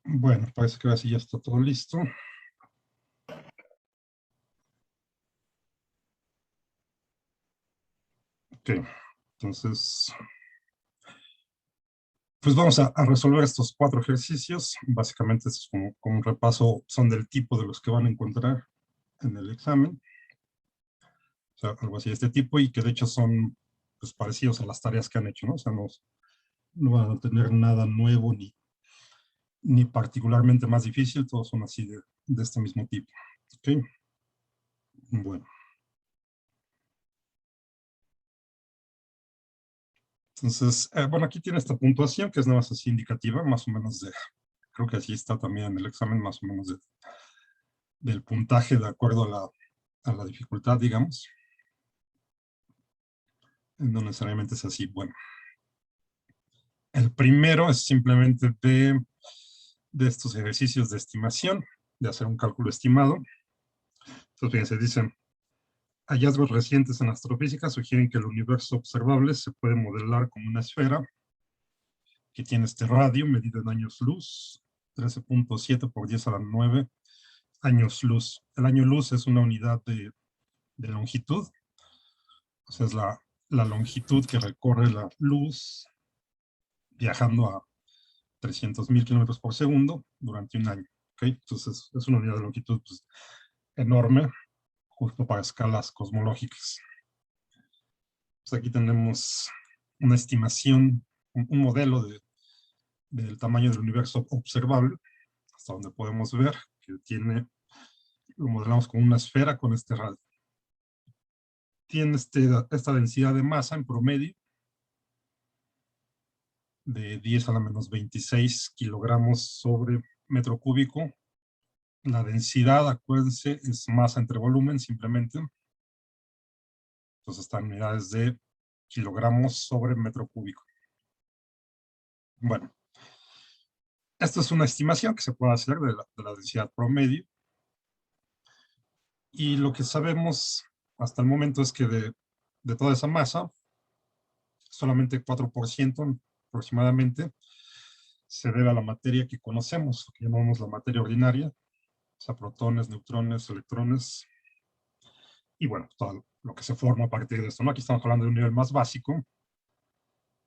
Bueno, parece que ahora sí ya está todo listo. Ok, entonces, pues vamos a resolver estos 4 ejercicios. Básicamente es como un repaso, son del tipo de los que van a encontrar en el examen. O sea, algo así de este tipo y que de hecho son pues, parecidos a las tareas que han hecho, ¿no? O sea, no van a tener nada nuevo ni particularmente más difícil, todos son así de este mismo tipo. Ok, bueno. Entonces, bueno, aquí tiene esta puntuación que es nada más así indicativa, más o menos creo que así está también en el examen, más o menos del puntaje de acuerdo a la dificultad, digamos. No necesariamente es así. Bueno, el primero es simplemente de estos ejercicios de estimación, de hacer un cálculo estimado. Entonces, fíjense, dicen, hallazgos recientes en astrofísica sugieren que el universo observable se puede modelar como una esfera que tiene este radio medido en años luz, 13.7 por 10 a la 9 años luz. El año luz es una unidad de longitud, o sea, es la longitud que recorre la luz viajando a 300.000 kilómetros por segundo durante un año. ¿Okay? Entonces, es una unidad de longitud pues, enorme, justo para escalas cosmológicas. Pues aquí tenemos una estimación, un modelo del tamaño del universo observable, hasta donde podemos ver que lo modelamos como una esfera con este radio. Tiene esta densidad de masa en promedio de 10 a la menos 26 kilogramos sobre metro cúbico. La densidad, acuérdense, es masa entre volumen simplemente. Entonces están unidades de kilogramos sobre metro cúbico. Bueno, esta es una estimación que se puede hacer de la densidad promedio. Y lo que sabemos hasta el momento es que de toda esa masa, solamente 4% aproximadamente se debe a la materia que conocemos, lo que llamamos la materia ordinaria, o sea, protones, neutrones, electrones, y bueno, todo lo que se forma a partir de esto, ¿no? Aquí estamos hablando de un nivel más básico,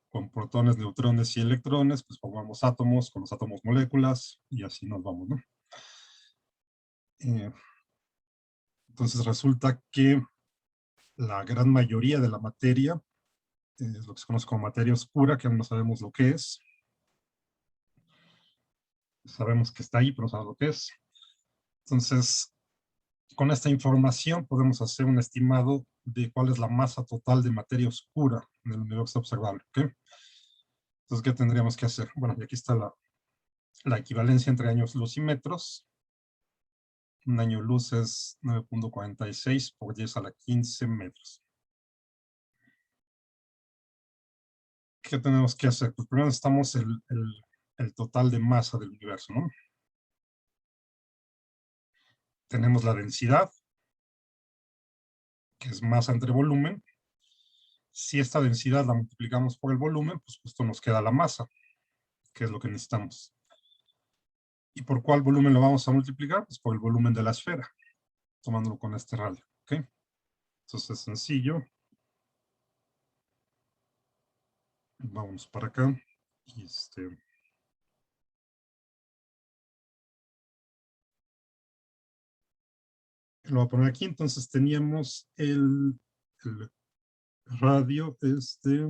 con protones, neutrones y electrones, pues formamos átomos, con los átomos moléculas, y así nos vamos, ¿no? Entonces resulta que la gran mayoría de la materia es lo que se conoce como materia oscura, que aún no sabemos lo que es. Sabemos que está ahí, pero no sabemos lo que es. Entonces, con esta información podemos hacer un estimado de cuál es la masa total de materia oscura en el universo observable. ¿Okay? Entonces, ¿qué tendríamos que hacer? Bueno, y aquí está la equivalencia entre años luz y metros. Un año luz es 9.46 por 10 a la 15 metros. ¿Qué tenemos que hacer? Pues primero necesitamos el total de masa del universo, ¿no? Tenemos la densidad, que es masa entre volumen. Si esta densidad la multiplicamos por el volumen, pues justo nos queda la masa, que es lo que necesitamos. ¿Y por cuál volumen lo vamos a multiplicar? Pues por el volumen de la esfera, tomándolo con este radio. ¿Okay? Entonces es sencillo. Vamos para acá. Y lo voy a poner aquí. Entonces teníamos el radio es de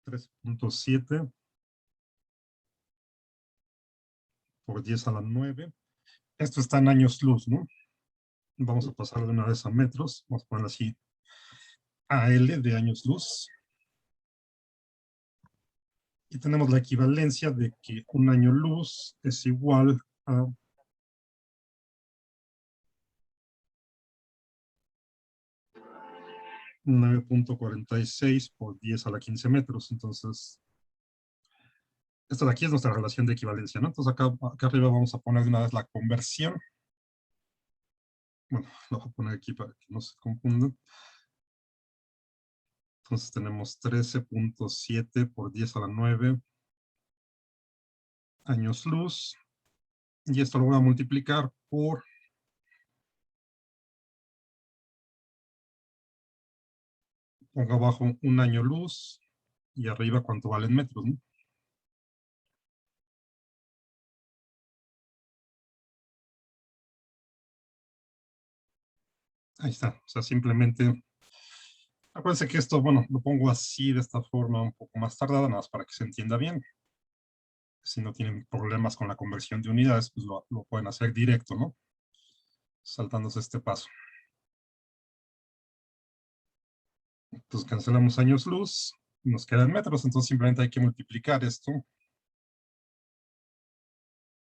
3.7 por 10 a la 9. Esto está en años luz, ¿no? Vamos a pasar de una vez a metros. Vamos a poner así AL de años luz. Y tenemos la equivalencia de que un año luz es igual a 9.46 por 10 a la 15 metros. Entonces, esto de aquí es nuestra relación de equivalencia, ¿no? Entonces, acá arriba vamos a poner de una vez la conversión. Bueno, lo voy a poner aquí para que no se confundan. Entonces, tenemos 13.7 por 10 a la 9 años luz, y esto lo voy a multiplicar por pongo abajo un año luz y arriba cuánto valen metros, ¿no? Ahí está, o sea, simplemente, acuérdense que esto, bueno, lo pongo así, de esta forma, un poco más tardada, nada más para que se entienda bien. Si no tienen problemas con la conversión de unidades, pues lo pueden hacer directo, ¿no? Saltándose este paso. Entonces cancelamos años luz, nos quedan metros, entonces simplemente hay que multiplicar esto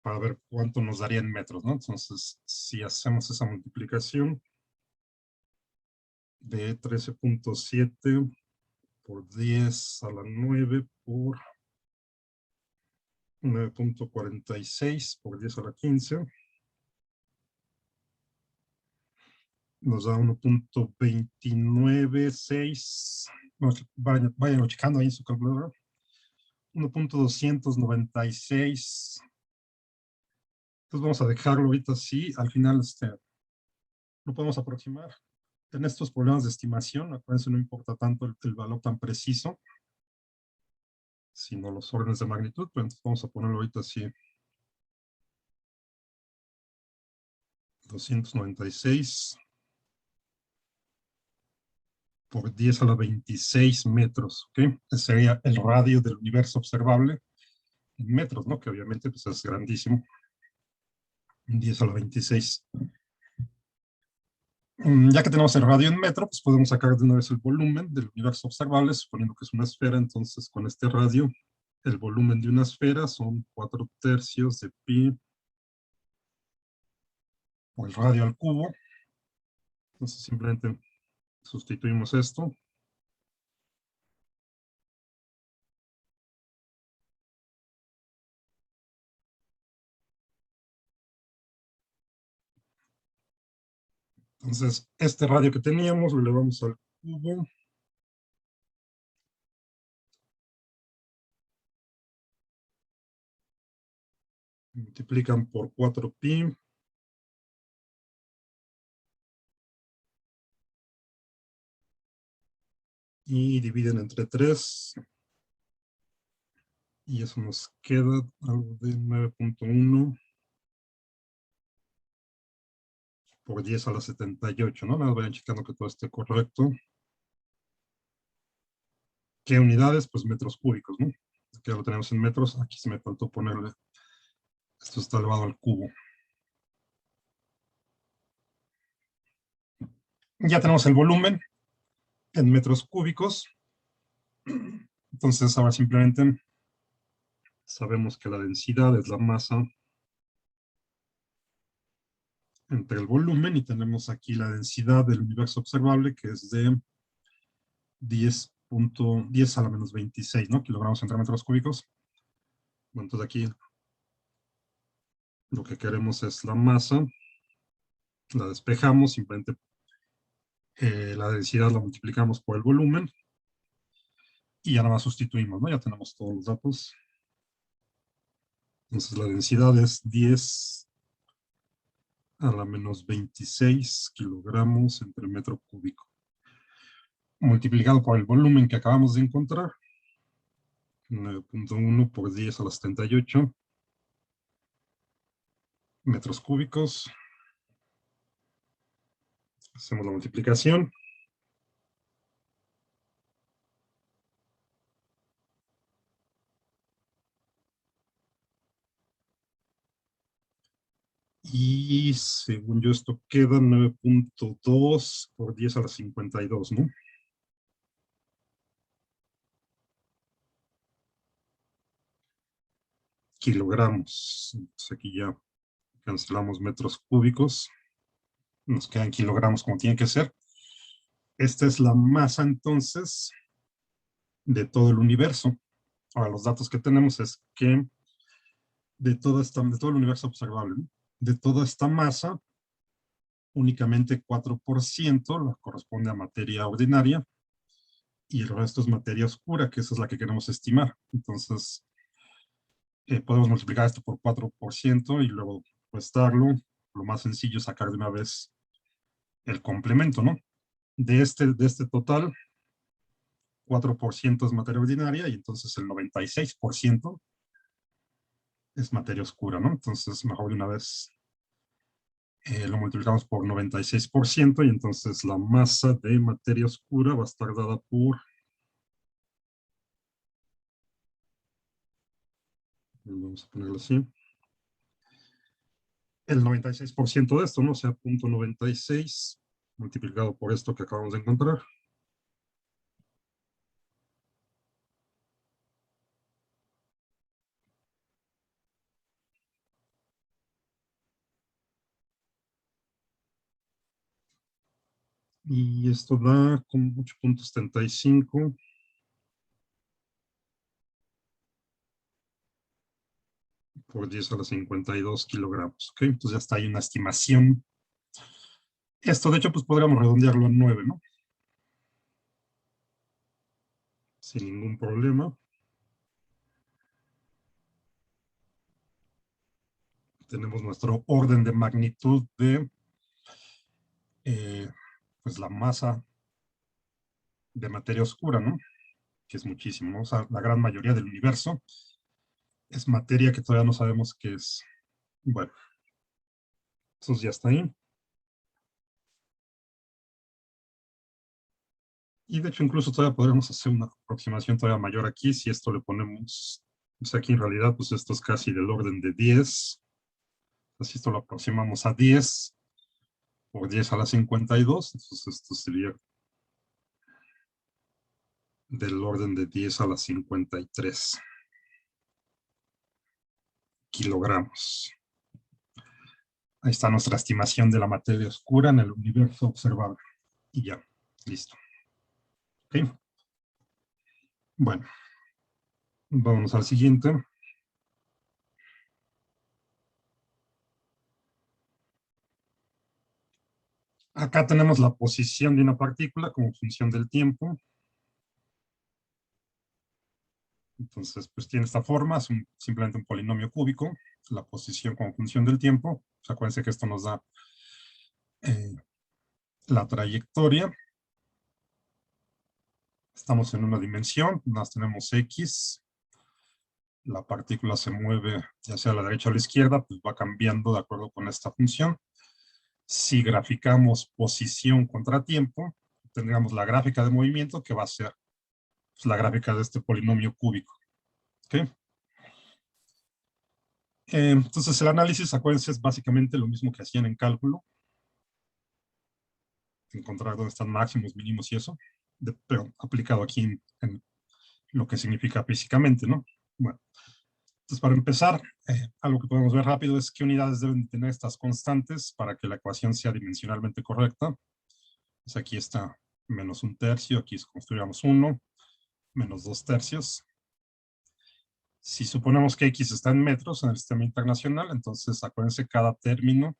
para ver cuánto nos daría en metros, ¿no? Entonces, si hacemos esa multiplicación de 13.7 por 10 a la 9 por 9.46 por 10 a la 15, nos da 1.296, vayan checando ahí en su calculadora, 1.296. Entonces vamos a dejarlo ahorita así, al final lo podemos aproximar. En estos problemas de estimación, acuérdense, no importa tanto el valor tan preciso, sino los órdenes de magnitud, pero entonces vamos a ponerlo ahorita así. 296 por 10 a la 26 metros, ¿ok? Ese sería el radio del universo observable en metros, ¿no? Que obviamente pues, es grandísimo. 10 a la 26. Ya que tenemos el radio en metro, pues podemos sacar de una vez el volumen del universo observable, suponiendo que es una esfera. Entonces, con este radio, el volumen de una esfera son 4/3 de pi por el radio al cubo. Entonces, simplemente sustituimos esto. Entonces, este radio que teníamos lo elevamos al cubo. Multiplican por 4pi. Y dividen entre 3. Y eso nos queda algo de 9.1 por 10 a la 78, ¿no? Nada más vayan checando que todo esté correcto. ¿Qué unidades? Pues metros cúbicos, ¿no? Aquí ya lo tenemos en metros. Aquí se me faltó ponerle. Esto está elevado al cubo. Ya tenemos el volumen en metros cúbicos. Entonces ahora simplemente sabemos que la densidad es la masa entre el volumen y tenemos aquí la densidad del universo observable que es de 10 a la menos 26, ¿no? Kilogramos entre metros cúbicos. Bueno, entonces aquí lo que queremos es la masa, la despejamos, simplemente la densidad la multiplicamos por el volumen y ya nada más sustituimos, ¿no? Ya tenemos todos los datos. Entonces la densidad es 10 a la menos 26 kilogramos entre metro cúbico. Multiplicado por el volumen que acabamos de encontrar, 9.1 por 10 a la 78 metros cúbicos. Hacemos la multiplicación. Y según yo esto queda 9.2 por 10 a la 52, ¿no? Kilogramos. Entonces aquí ya cancelamos metros cúbicos. Nos quedan kilogramos como tiene que ser. Esta es la masa entonces de todo el universo. Ahora los datos que tenemos es que de todo el universo observable, ¿no? De toda esta masa, únicamente 4% la corresponde a materia ordinaria y el resto es materia oscura, que esa es la que queremos estimar. Entonces, Podemos multiplicar esto por 4% y luego restarlo. Lo más sencillo es sacar de una vez el complemento, ¿no? De este total, 4% es materia ordinaria y entonces el 96% es materia oscura, ¿no? Entonces, mejor de una vez lo multiplicamos por 96% y entonces la masa de materia oscura va a estar dada por, vamos a ponerlo así, el 96% de esto, ¿no? O sea, 0.96 multiplicado por esto que acabamos de encontrar. Y esto da como 8.75 por 10 a la 52 kilogramos. ¿Ok? Entonces ya está ahí una estimación. Esto, de hecho, pues podríamos redondearlo a 9, ¿no? Sin ningún problema. Tenemos nuestro orden de magnitud de pues la masa de materia oscura, ¿no? Que es muchísimo, ¿no? O sea, la gran mayoría del universo es materia que todavía no sabemos qué es. Bueno, entonces ya está ahí. Y de hecho incluso todavía podremos hacer una aproximación todavía mayor aquí, si esto le ponemos, pues aquí en realidad pues esto es casi del orden de 10. Así esto lo aproximamos a 10 por 10 a la 52, entonces esto sería del orden de 10 a la 53 kilogramos. Ahí está nuestra estimación de la materia oscura en el universo observable. Y ya, listo. ¿Ok? Bueno, vámonos al siguiente. Acá tenemos la posición de una partícula como función del tiempo. Entonces, pues tiene esta forma, es simplemente un polinomio cúbico, la posición como función del tiempo. Pues acuérdense que esto nos da la trayectoria. Estamos en una dimensión, más tenemos X. La partícula se mueve ya sea a la derecha o a la izquierda, pues va cambiando de acuerdo con esta función. Si graficamos posición contra tiempo, tendríamos la gráfica de movimiento que va a ser pues, la gráfica de este polinomio cúbico. ¿Okay? Entonces el análisis, acuérdense, es básicamente lo mismo que hacían en cálculo. Encontrar dónde están máximos, mínimos y eso, pero aplicado aquí en lo que significa físicamente, ¿no? Bueno, entonces para empezar, algo que podemos ver rápido es qué unidades deben tener estas constantes para que la ecuación sea dimensionalmente correcta. Pues aquí está menos un tercio, aquí construyamos 1, menos 2/3. Si suponemos que X está en metros en el sistema internacional, entonces acuérdense, cada término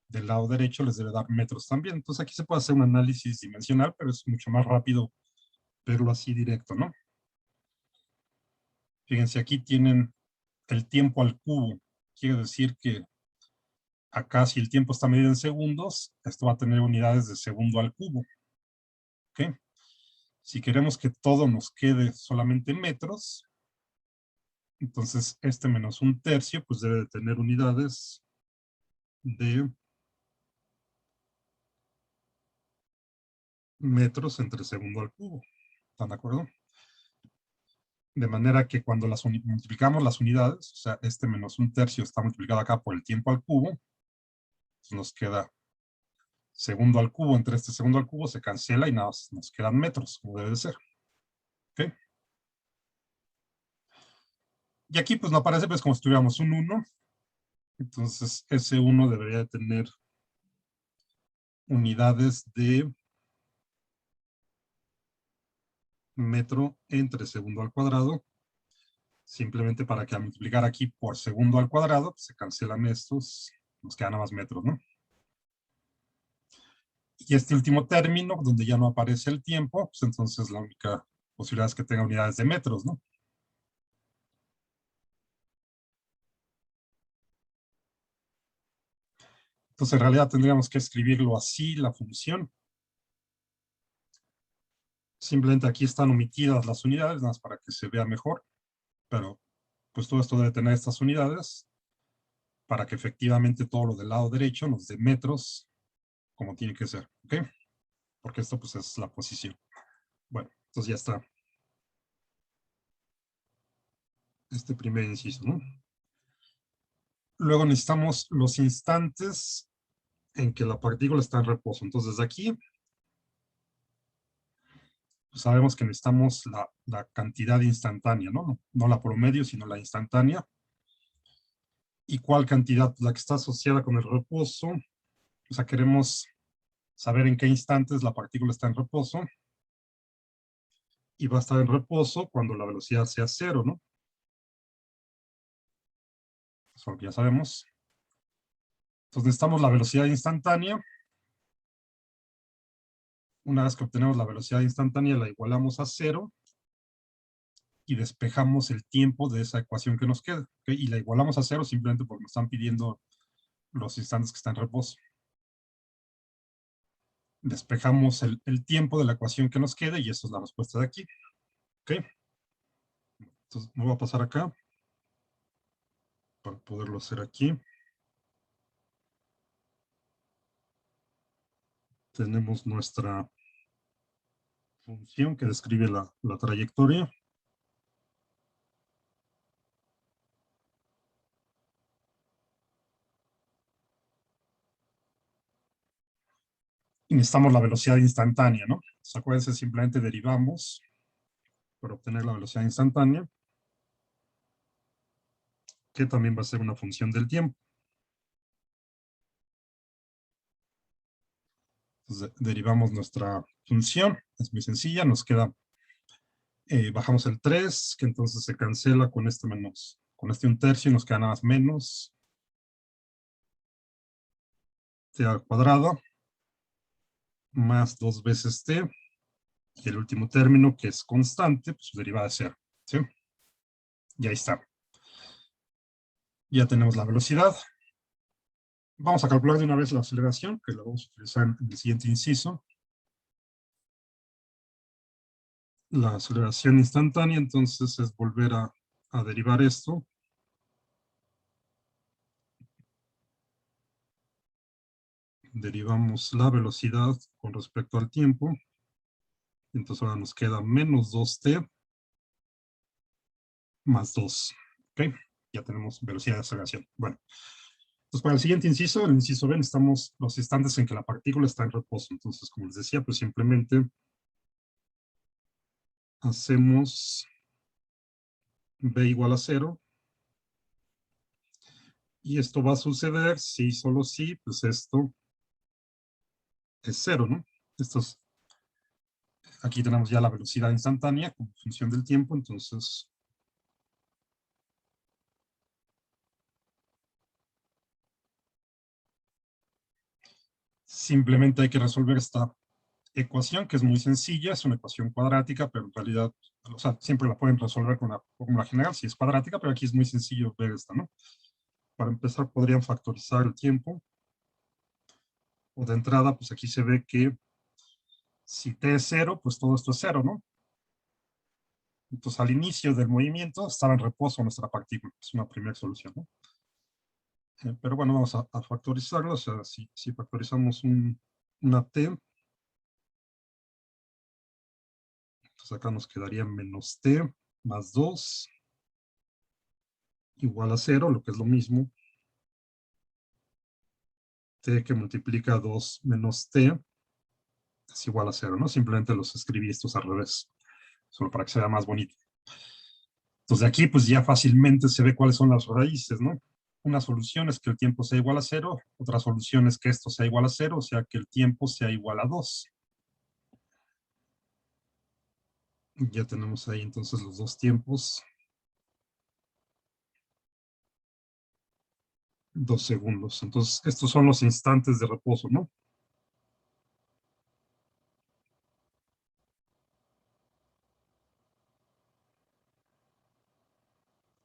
del lado derecho les debe dar metros también. Entonces aquí se puede hacer un análisis dimensional, pero es mucho más rápido verlo así directo, ¿no? Fíjense, aquí tienen el tiempo al cubo. Quiere decir que acá, si el tiempo está medido en segundos, esto va a tener unidades de segundo al cubo. ¿Ok? Si queremos que todo nos quede solamente en metros, entonces este menos un tercio, pues debe de tener unidades de metros entre segundo al cubo. ¿Están de acuerdo? De manera que cuando multiplicamos las unidades, o sea, este menos un tercio está multiplicado acá por el tiempo al cubo, pues nos queda segundo al cubo. Entre este segundo al cubo se cancela y nada más nos quedan metros, como debe de ser. ¿Ok? Y aquí pues no aparece, pues como si tuviéramos un 1. Entonces ese 1 debería de tener unidades de metro entre segundo al cuadrado, simplemente para que al multiplicar aquí por segundo al cuadrado, pues se cancelan estos, nos quedan nada más metros, ¿no? Y este último término, donde ya no aparece el tiempo, pues entonces la única posibilidad es que tenga unidades de metros, ¿no? Entonces, en realidad tendríamos que escribirlo así, la función. Simplemente aquí están omitidas las unidades, nada más para que se vea mejor. Pero, pues todo esto debe tener estas unidades para que efectivamente todo lo del lado derecho nos dé metros como tiene que ser, ¿ok? Porque esto, pues, es la posición. Bueno, entonces ya está este primer inciso, ¿no? Luego necesitamos los instantes en que la partícula está en reposo. Entonces, desde aquí, pues sabemos que necesitamos la cantidad instantánea, ¿no? No la promedio, sino la instantánea. ¿Y cuál cantidad? La que está asociada con el reposo. O sea, queremos saber en qué instantes la partícula está en reposo. Y va a estar en reposo cuando la velocidad sea cero, ¿no? Eso ya sabemos. Entonces necesitamos la velocidad instantánea. Una vez que obtenemos la velocidad instantánea, la igualamos a cero y despejamos el tiempo de esa ecuación que nos queda. ¿Okay? Y la igualamos a cero simplemente porque nos están pidiendo los instantes que están en reposo. Despejamos el tiempo de la ecuación que nos quede y esa es la respuesta de aquí. ¿Ok? Entonces me voy a pasar acá para poderlo hacer aquí. Tenemos nuestra función que describe la trayectoria. Y necesitamos la velocidad instantánea, ¿no? Entonces, acuérdense, simplemente derivamos para obtener la velocidad instantánea, que también va a ser una función del tiempo. Entonces, derivamos nuestra función, es muy sencilla, nos queda, bajamos el 3, que entonces se cancela con este menos, con este 1/3 y nos queda nada más menos t al cuadrado, más 2 veces t, y el último término, que es constante, pues su derivada es 0, ¿sí? Y ahí está. Ya tenemos la velocidad. Vamos a calcular de una vez la aceleración, que la vamos a utilizar en el siguiente inciso. La aceleración instantánea, entonces, es volver a derivar esto. Derivamos la velocidad con respecto al tiempo. Entonces ahora nos queda menos 2t más 2. ¿Ok? Ya tenemos velocidad de aceleración. Bueno, entonces para el siguiente inciso, el inciso B, necesitamos los instantes en que la partícula está en reposo. Entonces, como les decía, pues simplemente hacemos B igual a 0. Y esto va a suceder si, solo si, pues esto es 0, ¿no? Aquí tenemos ya la velocidad instantánea como función del tiempo, entonces simplemente hay que resolver esta ecuación, que es muy sencilla, es una ecuación cuadrática, pero en realidad, o sea, siempre la pueden resolver con una fórmula general si es cuadrática, pero aquí es muy sencillo ver esta, ¿no? Para empezar, podrían factorizar el tiempo, o de entrada, pues aquí se ve que si t es 0, pues todo esto es 0, ¿no? Entonces, al inicio del movimiento estaba en reposo nuestra partícula, es una primera solución, ¿no? Pero bueno, vamos a factorizarlo, o sea, si factorizamos una t, entonces acá nos quedaría menos t más 2 igual a 0, lo que es lo mismo. T que multiplica 2 menos t es igual a 0, ¿no? Simplemente los escribí estos al revés, solo para que sea más bonito. Entonces de aquí pues ya fácilmente se ve cuáles son las raíces, ¿no? Una solución es que el tiempo sea igual a 0, otra solución es que esto sea igual a 0, o sea que el tiempo sea igual a 2. Ya tenemos ahí entonces los dos tiempos. 2 segundos. Entonces, estos son los instantes de reposo, ¿no?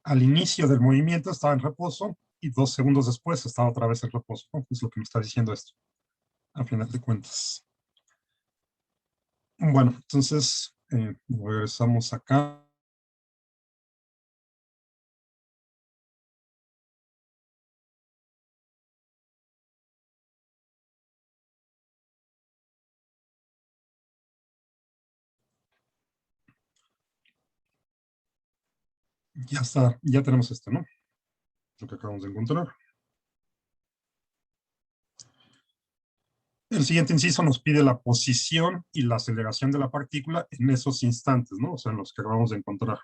Al inicio del movimiento estaba en reposo y 2 segundos después estaba otra vez en reposo, ¿no? Es lo que me está diciendo esto, a final de cuentas. Bueno, entonces regresamos acá. Ya está, ya tenemos esto, ¿no? Lo que acabamos de encontrar. El siguiente inciso nos pide la posición y la aceleración de la partícula en esos instantes, ¿no? O sea, en los que acabamos de encontrar.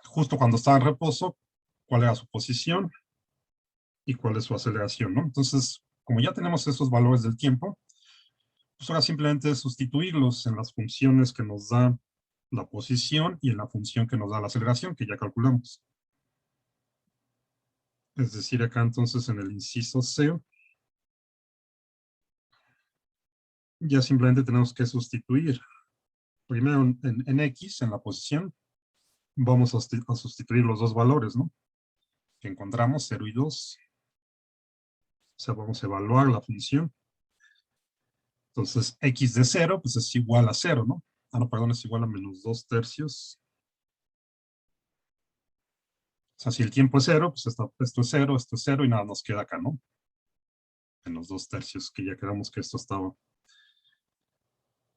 Justo cuando estaba en reposo, cuál era su posición y cuál es su aceleración, ¿no? Entonces, como ya tenemos esos valores del tiempo, pues ahora simplemente es sustituirlos en las funciones que nos da la posición y en la función que nos da la aceleración, que ya calculamos. Es decir, acá entonces en el inciso C, ya simplemente tenemos que sustituir. Primero en X, en la posición, vamos a sustituir los dos valores, ¿no? Que encontramos, 0 y 2. O sea, vamos a evaluar la función. Entonces, X de 0, pues es igual a 0, ¿no? Ah, no, perdón, es igual a menos 2 tercios. O sea, si el tiempo es 0, pues esto es 0 y nada nos queda acá, ¿no? Menos 2 tercios, que ya quedamos que esto estaba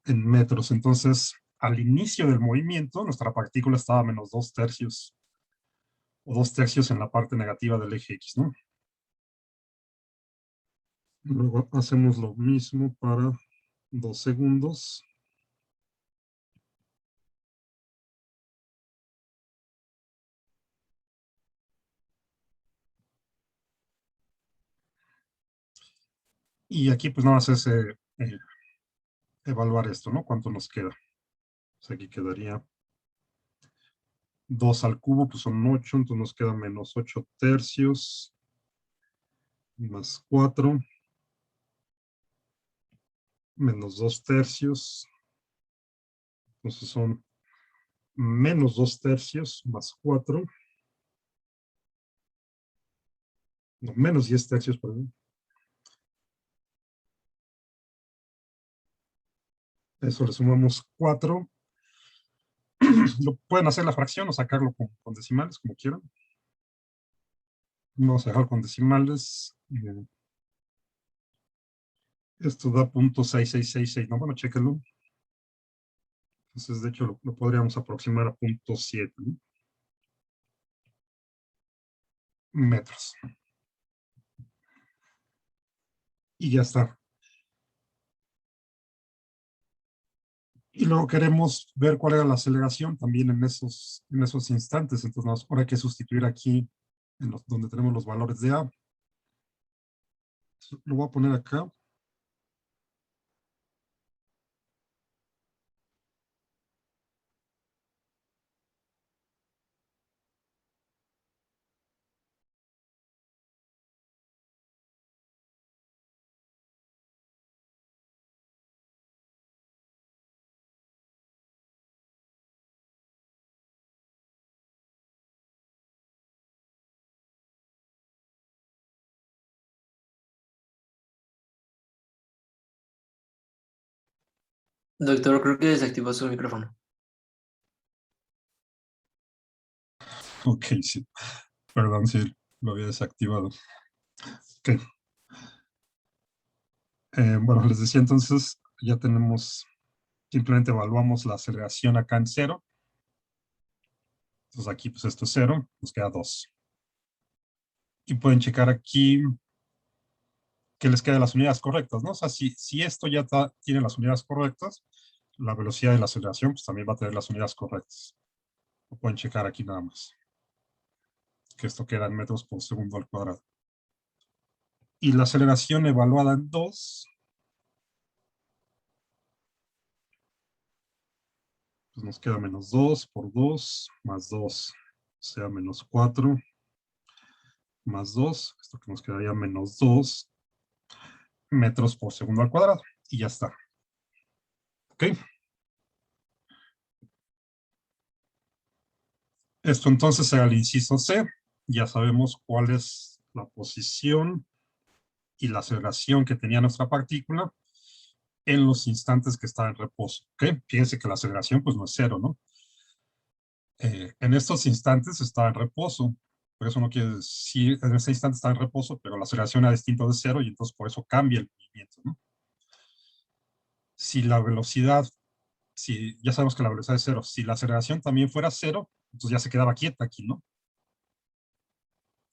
en metros. Entonces, al inicio del movimiento, nuestra partícula estaba a menos 2 tercios, o 2 tercios en la parte negativa del eje X, ¿no? Luego hacemos lo mismo para 2 segundos. Y aquí pues nada más es evaluar esto, ¿no? ¿Cuánto nos queda? Pues aquí quedaría 2 al cubo, pues son 8, entonces nos queda menos 8 tercios, más 4, menos 2 tercios, entonces son menos 2 tercios, más 4, no, menos 10 tercios, perdón. Eso le sumamos 4. Lo pueden hacer la fracción o sacarlo con decimales, como quieran. Vamos a dejar con decimales. Esto da .6666, no, bueno, chéquenlo. Entonces, de hecho, lo podríamos aproximar a .7, ¿no? Metros. Y ya está. Y luego queremos ver cuál era la aceleración también en esos instantes. Entonces, ahora hay que sustituir aquí donde tenemos los valores de A. Lo voy a poner acá. Doctor, creo que desactivó su micrófono. Ok, sí. Perdón, sí, lo había desactivado. Ok. Bueno, les decía entonces, ya tenemos, simplemente evaluamos la aceleración acá en 0. Entonces aquí, pues esto es 0, nos queda 2. Y pueden checar aquí que les queden las unidades correctas, ¿no? O sea, si esto ya tiene las unidades correctas, la velocidad de la aceleración pues también va a tener las unidades correctas. Lo pueden checar aquí nada más. Que esto queda en metros por segundo al cuadrado. Y la aceleración evaluada en 2, pues nos queda menos 2 por 2, más 2, o sea, menos 4, más 2, esto que nos quedaría menos 2 metros por segundo al cuadrado. Y ya está. ¿Ok? Esto entonces era el inciso C. ya sabemos cuál es la posición y la aceleración que tenía nuestra partícula en los instantes que está en reposo. ¿Ok? Fíjense que la aceleración pues no es cero, ¿no? En estos instantes está en reposo. Por eso no quiere decir, en este instante está en reposo, pero la aceleración es distinto de cero y entonces por eso cambia el movimiento, ¿no? Si la velocidad, si ya sabemos que la velocidad es cero, si la aceleración también fuera cero, entonces ya se quedaba quieta aquí, ¿no?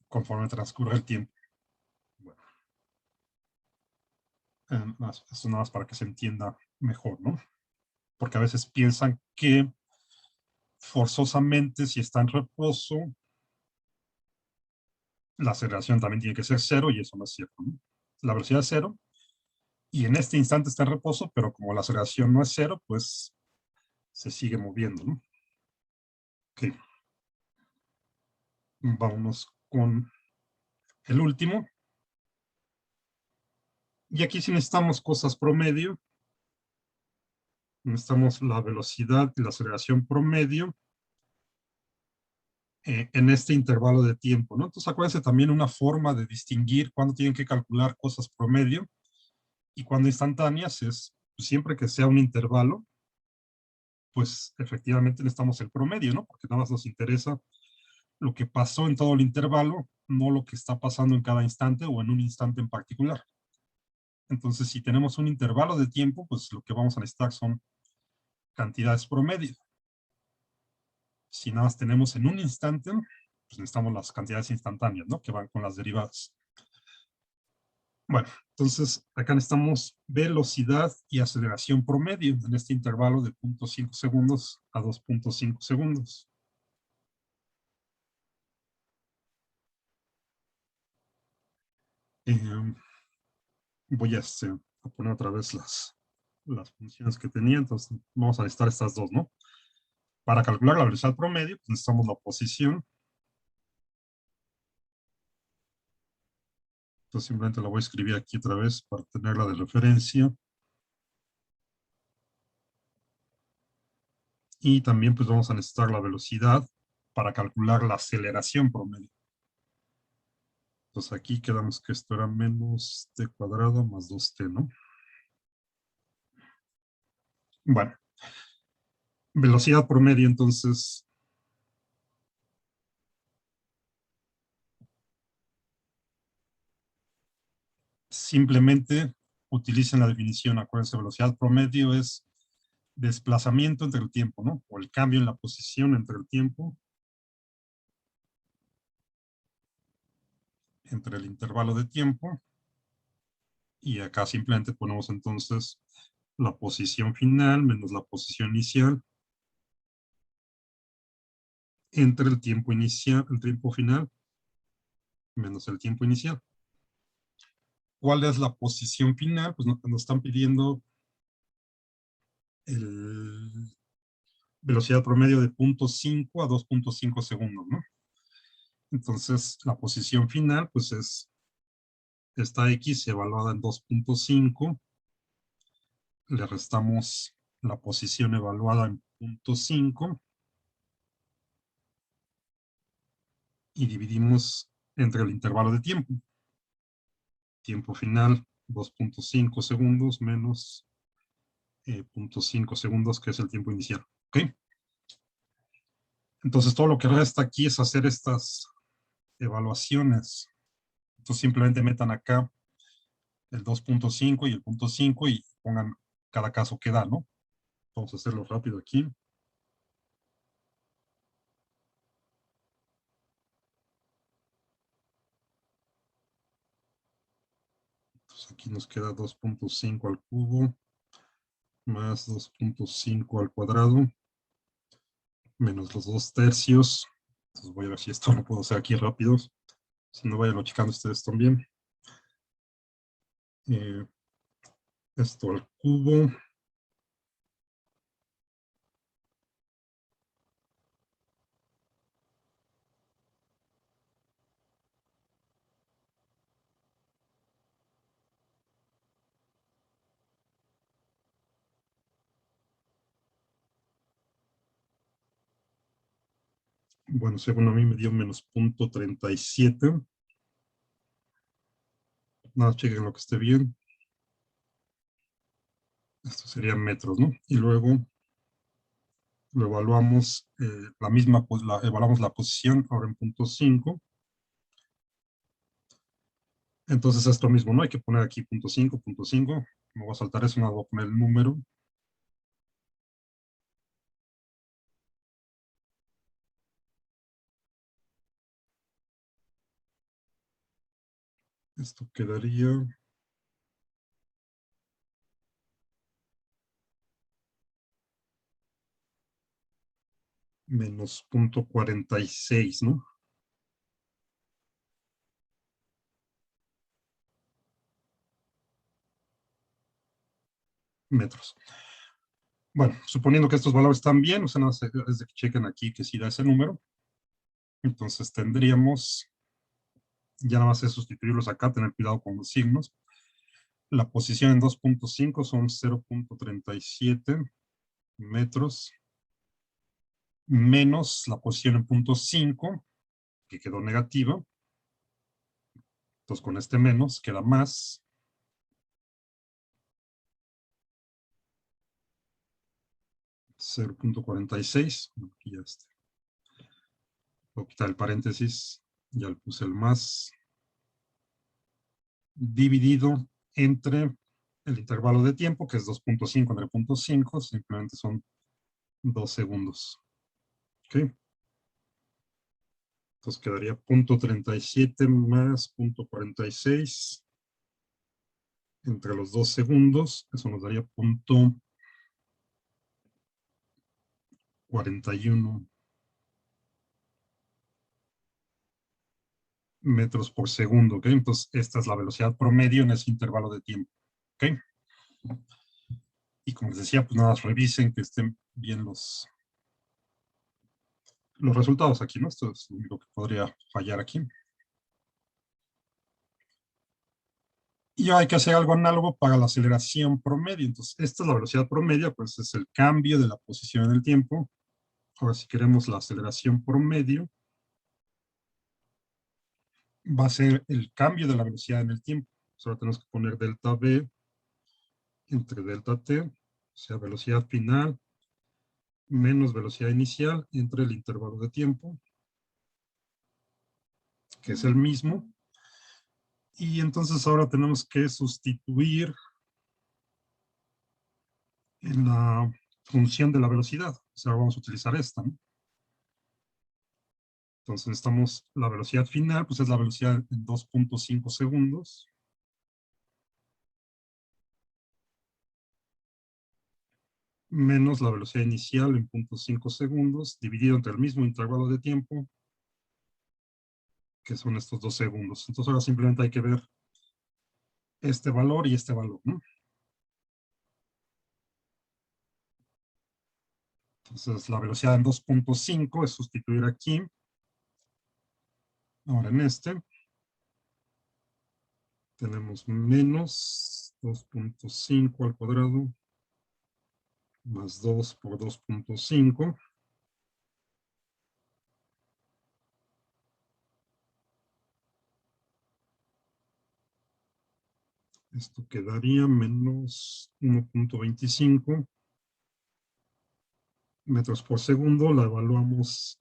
Conforme transcurre el tiempo. Bueno, esto nada más para que se entienda mejor, ¿no? Porque a veces piensan que forzosamente si está en reposo, la aceleración también tiene que ser cero y eso no es cierto, ¿no? La velocidad es cero y en este instante está en reposo, pero como la aceleración no es cero, pues se sigue moviendo, ¿no? Ok. Vámonos con el último. Y aquí sí necesitamos cosas promedio. Necesitamos la velocidad y la aceleración promedio en este intervalo de tiempo, ¿no? Entonces acuérdense también una forma de distinguir cuándo tienen que calcular cosas promedio y cuándo instantáneas es pues, siempre que sea un intervalo, pues efectivamente necesitamos el promedio, ¿no? Porque nada más nos interesa lo que pasó en todo el intervalo, no lo que está pasando en cada instante o en un instante en particular. Entonces, si tenemos un intervalo de tiempo, pues lo que vamos a necesitar son cantidades promedio. Si nada más tenemos en un instante, pues necesitamos las cantidades instantáneas, ¿no? Que van con las derivadas. Bueno, entonces acá necesitamos velocidad y aceleración promedio en este intervalo de 0.5 segundos a 2.5 segundos. Voy a poner otra vez las funciones que tenía, entonces vamos a necesitar estas dos, ¿no? Para calcular la velocidad promedio, pues necesitamos la posición. Entonces simplemente la voy a escribir aquí otra vez para tenerla de referencia. Y también pues vamos a necesitar la velocidad para calcular la aceleración promedio. Entonces aquí quedamos que esto era menos t cuadrado más 2t, ¿no? Bueno, velocidad promedio entonces simplemente utilicen la definición, acuérdense, velocidad promedio es desplazamiento entre el tiempo, ¿no? O el cambio en la posición entre el tiempo, entre el intervalo de tiempo, y acá simplemente ponemos entonces la posición final menos la posición inicial entre el tiempo inicial, el tiempo final menos el tiempo inicial. ¿Cuál es la posición final? Pues nos están pidiendo el velocidad promedio de 0.5 a 2.5 segundos, ¿no? Entonces, la posición final, pues es esta X evaluada en 2.5, le restamos la posición evaluada en 0.5 y dividimos entre el intervalo de tiempo. Tiempo final, 2.5 segundos menos 0.5 segundos, que es el tiempo inicial. ¿Ok? Entonces, todo lo que resta aquí es hacer estas evaluaciones. Entonces, simplemente metan acá el 2.5 y el 0.5 y pongan cada caso que da, ¿no? Vamos a hacerlo rápido aquí. Entonces, aquí nos queda 2.5 al cubo más 2.5 al cuadrado menos los 2/3. Entonces, voy a ver si esto lo puedo hacer aquí rápido. Si no, vayan checando ustedes también. Eh, esto al cubo Bueno, según a mí me dio menos 0.37. Nada, chequen lo que esté bien. Esto sería metros, ¿no? Y luego lo evaluamos la misma, pues evaluamos la posición ahora en 0.5. Entonces esto mismo, ¿no? Hay que poner aquí 0.5, 0.5. Me voy a saltar eso, no voy a poner el número. Esto quedaría menos 0.46, ¿no? Metros. Bueno, suponiendo que estos valores están bien, o sea, nada más es de que chequen aquí que sí da ese número. Entonces tendríamos, ya nada más es sustituirlos acá, tener cuidado con los signos. La posición en 2.5 son 0.37 metros, menos la posición en 0.5, que quedó negativa. Entonces con este menos queda más 0.46. Aquí ya está. Voy a quitar el paréntesis, ya le puse el más, dividido entre el intervalo de tiempo, que es 2.5 entre 0.5, simplemente son 2 segundos. ¿Ok? Entonces quedaría 0.37 más 0.46 entre los 2 segundos. Eso nos daría 0.41 metros por segundo. ¿Ok? Entonces esta es la velocidad promedio en ese intervalo de tiempo. ¿Ok? Y como les decía, pues nada más revisen que estén bien los resultados aquí, ¿no? Esto es lo único que podría fallar aquí. Y hay que hacer algo análogo para la aceleración promedio. Entonces, esta es la velocidad promedio, pues es el cambio de la posición en el tiempo. Ahora, si queremos la aceleración promedio, va a ser el cambio de la velocidad en el tiempo. Solo tenemos que poner delta V entre delta T, o sea, velocidad final menos velocidad inicial entre el intervalo de tiempo, que es el mismo. Y entonces ahora tenemos que sustituir en la función de la velocidad. O sea, vamos a utilizar esta, ¿no? Entonces necesitamos la velocidad final, pues es la velocidad en 2.5 segundos. Menos la velocidad inicial en 0.5 segundos, dividido entre el mismo intervalo de tiempo, que son estos 2 segundos. Entonces ahora simplemente hay que ver este valor y este valor, ¿no? Entonces la velocidad en 2.5 es sustituir aquí. Ahora en este tenemos menos 2.5 al cuadrado más 2 por 2.5. Esto quedaría menos 1.25 metros por segundo. La evaluamos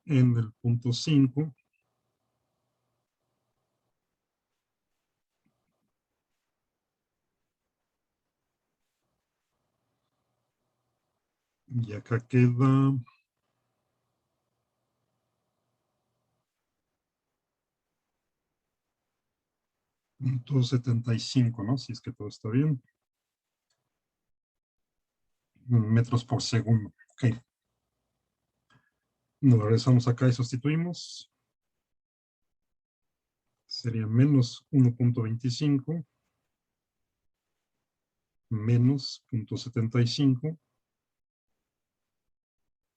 en el punto 5. Y acá queda 0.75, ¿no? Si es que todo está bien. Metros por segundo. Ok. Nos regresamos acá y sustituimos. Sería menos 1.25 menos 0.75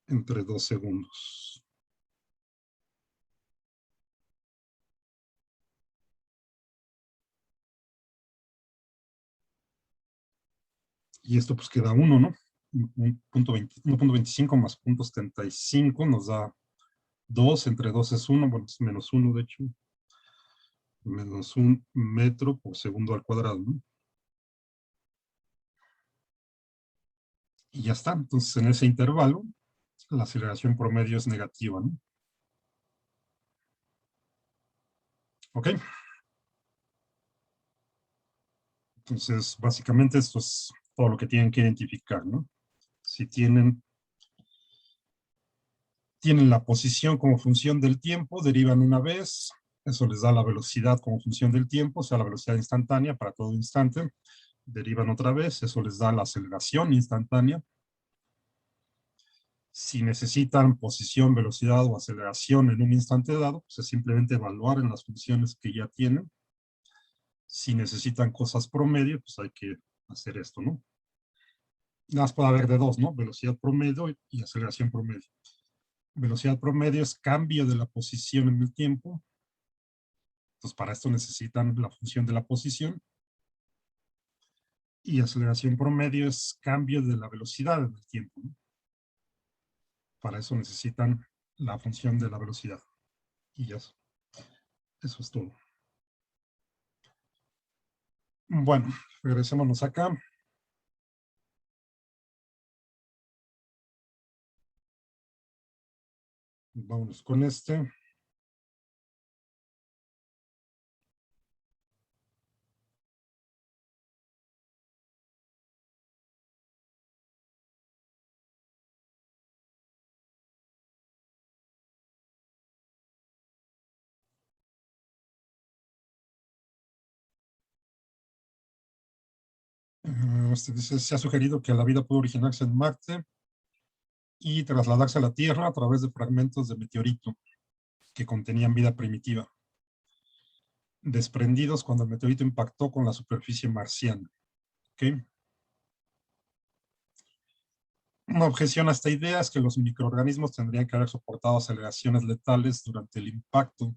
entre 2 segundos. Y esto pues queda 1, ¿no? 1.25 más 0.75 nos da 2 entre 2 es 1, bueno, es menos 1 de hecho. Menos 1 metro por segundo al cuadrado, ¿no? Y ya está. Entonces, en ese intervalo, la aceleración promedio es negativa, ¿no? ¿Ok? Entonces, básicamente esto es todo lo que tienen que identificar, ¿no? Si tienen la posición como función del tiempo, derivan una vez, eso les da la velocidad como función del tiempo, o sea, la velocidad instantánea para todo instante, derivan otra vez, eso les da la aceleración instantánea. Si necesitan posición, velocidad o aceleración en un instante dado, pues es simplemente evaluar en las funciones que ya tienen. Si necesitan cosas promedio, pues hay que hacer esto, ¿no? Nada más puede haber de dos, ¿no? Velocidad promedio y aceleración promedio. Velocidad promedio es cambio de la posición en el tiempo. Entonces, para esto necesitan la función de la posición. Y aceleración promedio es cambio de la velocidad en el tiempo, ¿no? Para eso necesitan la función de la velocidad. Y ya, eso es todo. Bueno, regresémonos acá. Vámonos con este. Este dice, se ha sugerido que la vida puede originarse en Marte y trasladarse a la Tierra a través de fragmentos de meteorito que contenían vida primitiva, desprendidos cuando el meteorito impactó con la superficie marciana. ¿Okay? Una objeción a esta idea es que los microorganismos tendrían que haber soportado aceleraciones letales durante el impacto.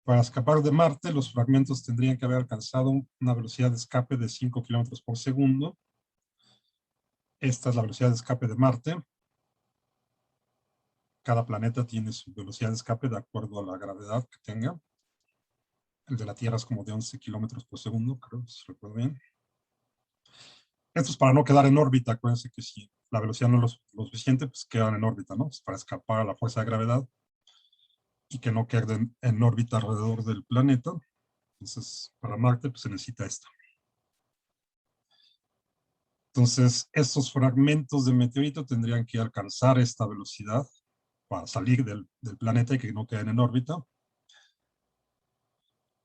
Para escapar de Marte, los fragmentos tendrían que haber alcanzado una velocidad de escape de 5 kilómetros por segundo. Esta es la velocidad de escape de Marte. Cada planeta tiene su velocidad de escape de acuerdo a la gravedad que tenga. El de la Tierra es como de 11 kilómetros por segundo, creo, si recuerdo bien. Esto es para no quedar en órbita. Acuérdense que si la velocidad no es lo suficiente, pues quedan en órbita, ¿no? Es para escapar a la fuerza de gravedad y que no queden en órbita alrededor del planeta. Entonces, para Marte, pues se necesita esto. Entonces, estos fragmentos de meteorito tendrían que alcanzar esta velocidad para salir del planeta y que no queden en órbita.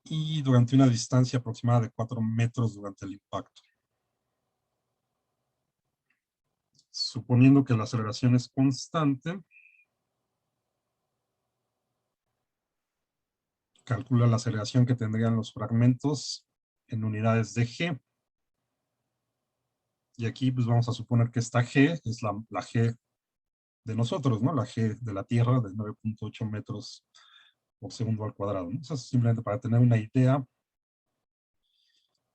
Y durante una distancia aproximada de 4 metros durante el impacto. Suponiendo que la aceleración es constante, calcula la aceleración que tendrían los fragmentos en unidades de G. Y aquí pues vamos a suponer que esta G es la G de nosotros, ¿no? La G de la Tierra de 9.8 metros por segundo al cuadrado, ¿no? Eso es simplemente para tener una idea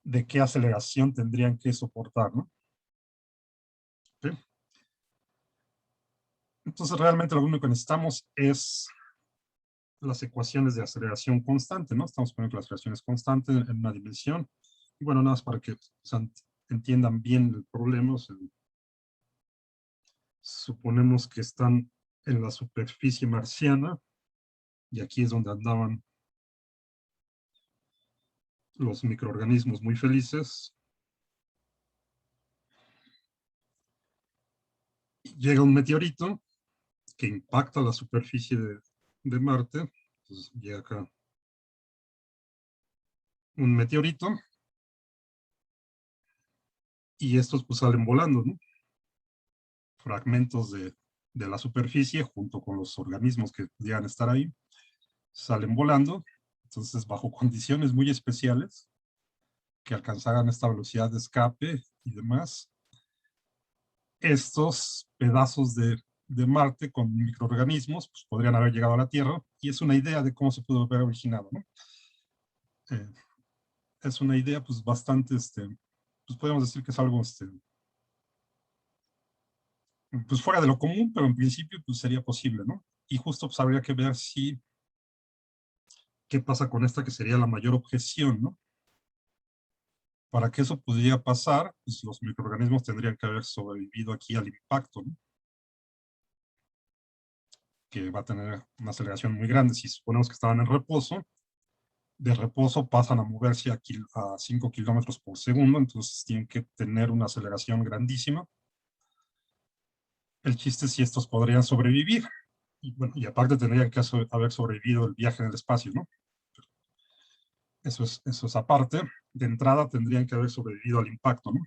de qué aceleración tendrían que soportar, ¿no? ¿Sí? Entonces realmente lo único que necesitamos es las ecuaciones de aceleración constante, ¿no? Estamos poniendo que la aceleración es constante en una dimensión. Y bueno, nada más para que entiendan bien el problema. O sea, suponemos que están en la superficie marciana y aquí es donde andaban los microorganismos muy felices. Llega un meteorito que impacta la superficie de Marte. Entonces llega acá un meteorito y estos pues salen volando, ¿no? Fragmentos de la superficie junto con los organismos que llegan a estar ahí, salen volando. Entonces, bajo condiciones muy especiales, que alcanzaran esta velocidad de escape y demás, estos pedazos de Marte con microorganismos pues, podrían haber llegado a la Tierra, y es una idea de cómo se pudo haber originado, ¿no? Eh, es una idea pues bastante, pues podemos decir que es algo, pues fuera de lo común, pero en principio pues sería posible, ¿no? Y justo pues habría que ver qué pasa con esta que sería la mayor objeción, ¿no? Para que eso pudiera pasar, pues los microorganismos tendrían que haber sobrevivido aquí al impacto, ¿no? Que va a tener una aceleración muy grande. Si suponemos que estaban en reposo, de reposo pasan a moverse a 5 kilómetros por segundo, entonces tienen que tener una aceleración grandísima. El chiste es si estos podrían sobrevivir. Y, bueno, y aparte tendrían que haber sobrevivido el viaje en el espacio, ¿no? Eso es aparte. De entrada tendrían que haber sobrevivido al impacto, ¿no?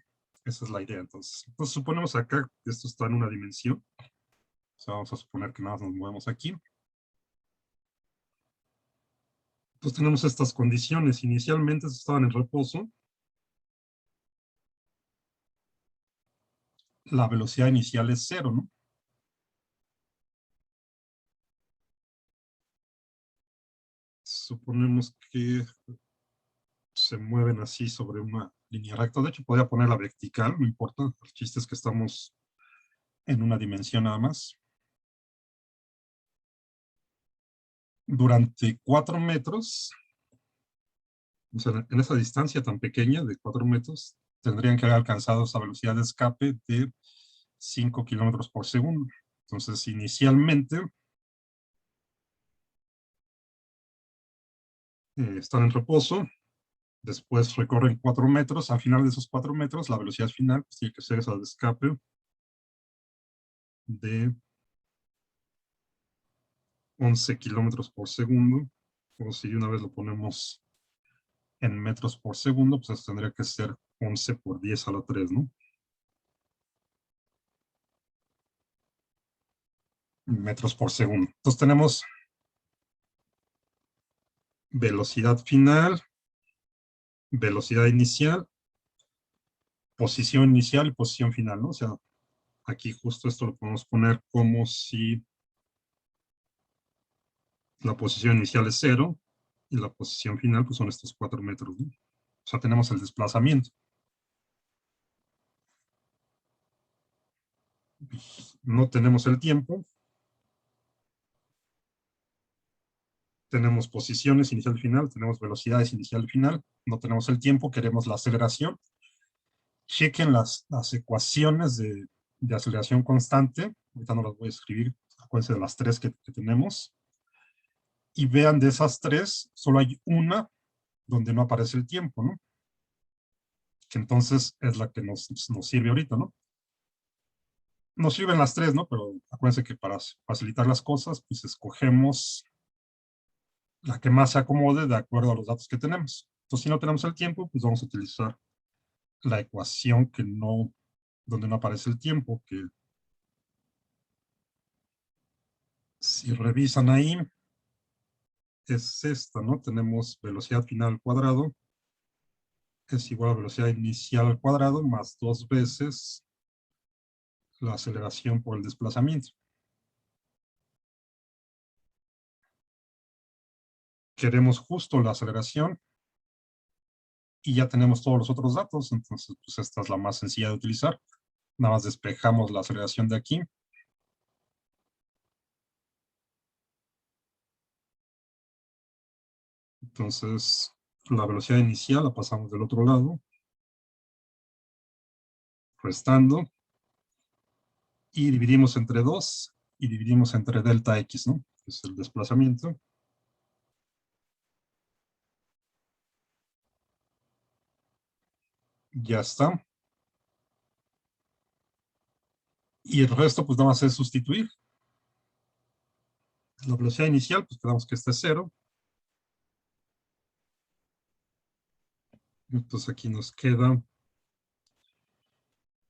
Esa es la idea. Entonces suponemos acá que esto está en una dimensión. O sea, vamos a suponer que nada más nos movemos aquí. Entonces tenemos estas condiciones. Inicialmente estaban en reposo. La velocidad inicial es cero, ¿no? Suponemos que se mueven así sobre una línea recta. De hecho, podría ponerla vertical, no importa. El chiste es que estamos en una dimensión nada más. Durante 4 metros, o sea, en esa distancia tan pequeña de 4 metros, tendrían que haber alcanzado esa velocidad de escape de 5 kilómetros por segundo. Entonces, inicialmente, están en reposo, después recorren 4 metros, al final de esos 4 metros, la velocidad final pues, tiene que ser esa de escape de 11 kilómetros por segundo, o si una vez lo ponemos en metros por segundo, pues eso tendría que ser 11 por 10 a la 3, ¿no? Metros por segundo. Entonces tenemos velocidad final, velocidad inicial, posición inicial y posición final, ¿no? O sea, aquí justo esto lo podemos poner como si la posición inicial es 0 y la posición final pues son estos 4 metros, ¿no? O sea, tenemos el desplazamiento. No tenemos el tiempo. Tenemos posiciones inicial y final, tenemos velocidades inicial y final, no tenemos el tiempo, queremos la aceleración. Chequen las ecuaciones de aceleración constante, ahorita no las voy a escribir, acuérdense de las 3 que tenemos, y vean de esas 3, solo hay una donde no aparece el tiempo, ¿no? Que entonces es la que nos sirve ahorita, ¿no? Nos sirven las 3, ¿no? Pero acuérdense que para facilitar las cosas, pues escogemos la que más se acomode de acuerdo a los datos que tenemos. Entonces, si no tenemos el tiempo, pues vamos a utilizar la ecuación donde no aparece el tiempo, que si revisan ahí, es esta, ¿no? Tenemos velocidad final al cuadrado, es igual a velocidad inicial al cuadrado, más 2 veces la aceleración por el desplazamiento. Queremos justo la aceleración y ya tenemos todos los otros datos, entonces pues esta es la más sencilla de utilizar. Nada más despejamos la aceleración de aquí. Entonces, la velocidad inicial la pasamos del otro lado, restando, y dividimos entre 2 y dividimos entre delta x, ¿no? Que es el desplazamiento. Ya está. Y el resto, pues nada más es sustituir. La velocidad inicial, pues quedamos que este es 0. Entonces aquí nos queda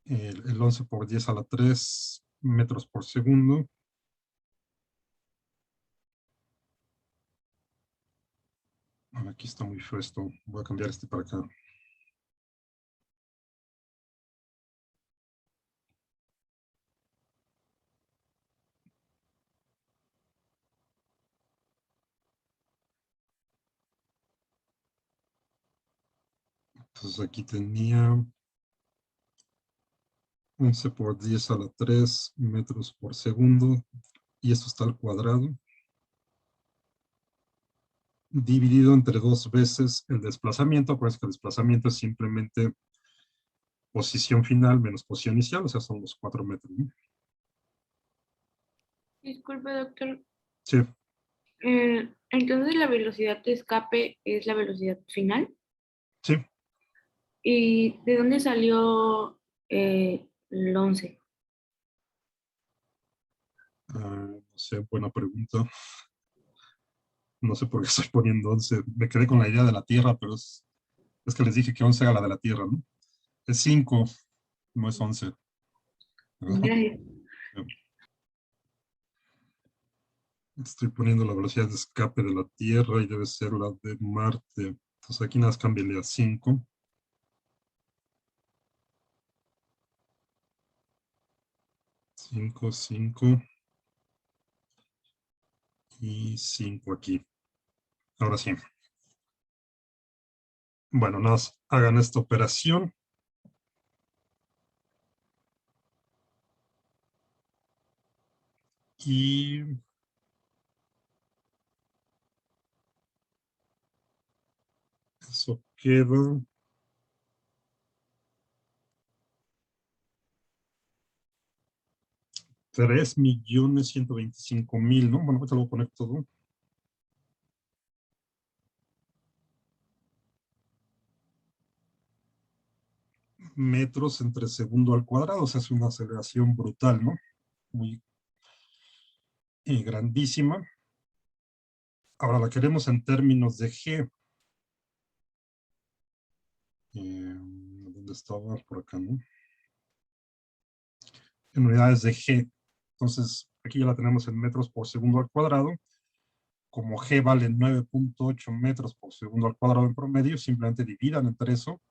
el 11 por 10 a la 3 metros por segundo. Aquí está muy feo esto. Voy a cambiar este para acá. Entonces aquí tenía 11 por 10 a la 3 metros por segundo. y esto está al cuadrado, dividido entre 2 veces el desplazamiento. Acuérdense que el desplazamiento es simplemente posición final menos posición inicial, o sea, son los 4 metros, ¿no? Disculpe, doctor. Sí, Entonces la velocidad de escape es la velocidad final. sí. ¿Y de dónde salió el 11? No sé, buena pregunta. No sé por qué estoy poniendo 11. Me quedé con la idea de la Tierra, pero es que les dije que 11 era la de la Tierra, ¿no? Es 5, no es 11. ¿Verdad? Gracias. Estoy poniendo la velocidad de escape de la Tierra y debe ser la de Marte. Entonces aquí nada más cámbiale a 5. 5, 5 y 5 aquí. Ahora sí. Bueno, nada más hagan esta operación. Y eso queda 3.125.000, ¿no? Bueno, ahorita lo voy a poner todo. Metros entre segundo al cuadrado. O sea, es una aceleración brutal, ¿no? Muy grandísima. Ahora la queremos en términos de G. ¿Dónde estaba? Por acá, ¿no? En unidades de G. Entonces, aquí ya la tenemos en metros por segundo al cuadrado. Como G vale 9.8 metros por segundo al cuadrado en promedio, simplemente dividan entre eso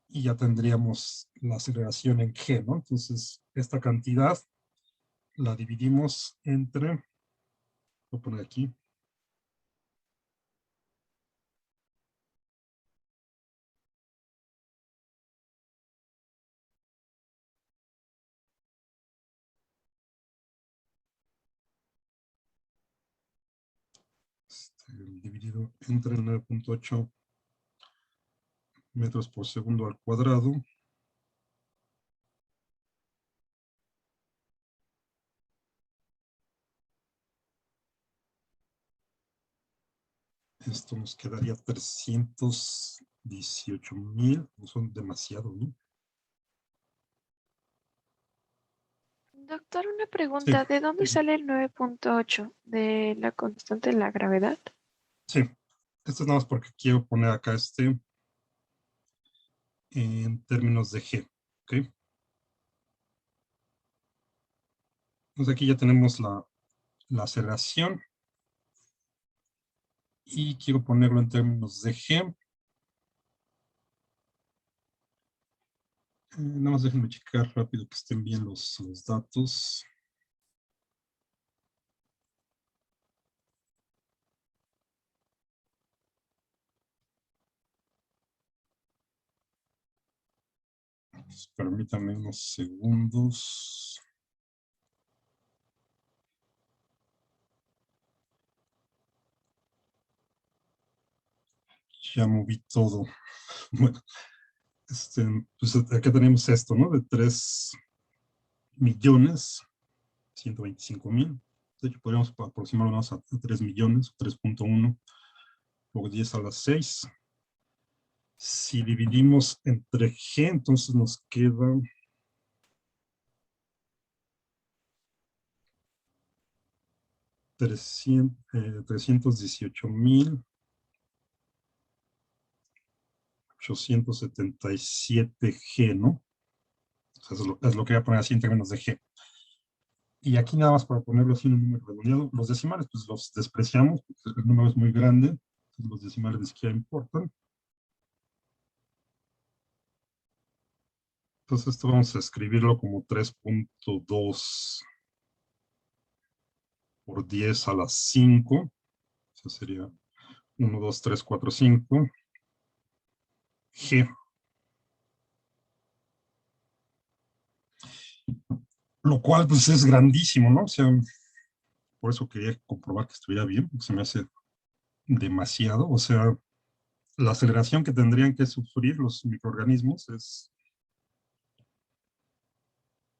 y ya tendríamos la aceleración en G, ¿no? Entonces, esta cantidad la dividimos entre, voy a poner aquí, dividido entre 9.8 metros por segundo al cuadrado. Esto nos quedaría 318.000, no son demasiado, ¿no? Doctor, una Sí, pregunta. ¿De dónde sale el 9.8? ¿De la constante de la gravedad? sí. Esto es nada más porque quiero poner acá en términos de G, ¿ok? Entonces aquí ya tenemos la aceleración y quiero ponerlo en términos de G. Nada más déjenme checar rápido que estén bien los datos. Pues, permítanme unos segundos. Ya moví todo. Bueno, pues acá tenemos esto, ¿no? De 3.125.000. De hecho, podríamos aproximarnos a 3 millones, 3.1 por 10 a la 6. Si dividimos entre G, entonces nos queda 318.877 G, ¿no? O sea, es lo que voy a poner así en términos de G. Y aquí nada más para ponerlo así en un número redondeado, los decimales pues los despreciamos, porque el número es muy grande, entonces los decimales ni siquiera importan. Entonces esto vamos a escribirlo como 3.2 por 10 a la 5. Eso sería 1, 2, 3, 4, 5. G. lo cual pues es grandísimo, ¿no? O sea, por eso quería comprobar que estuviera bien, porque se me hace demasiado. O sea, la aceleración que tendrían que sufrir los microorganismos es,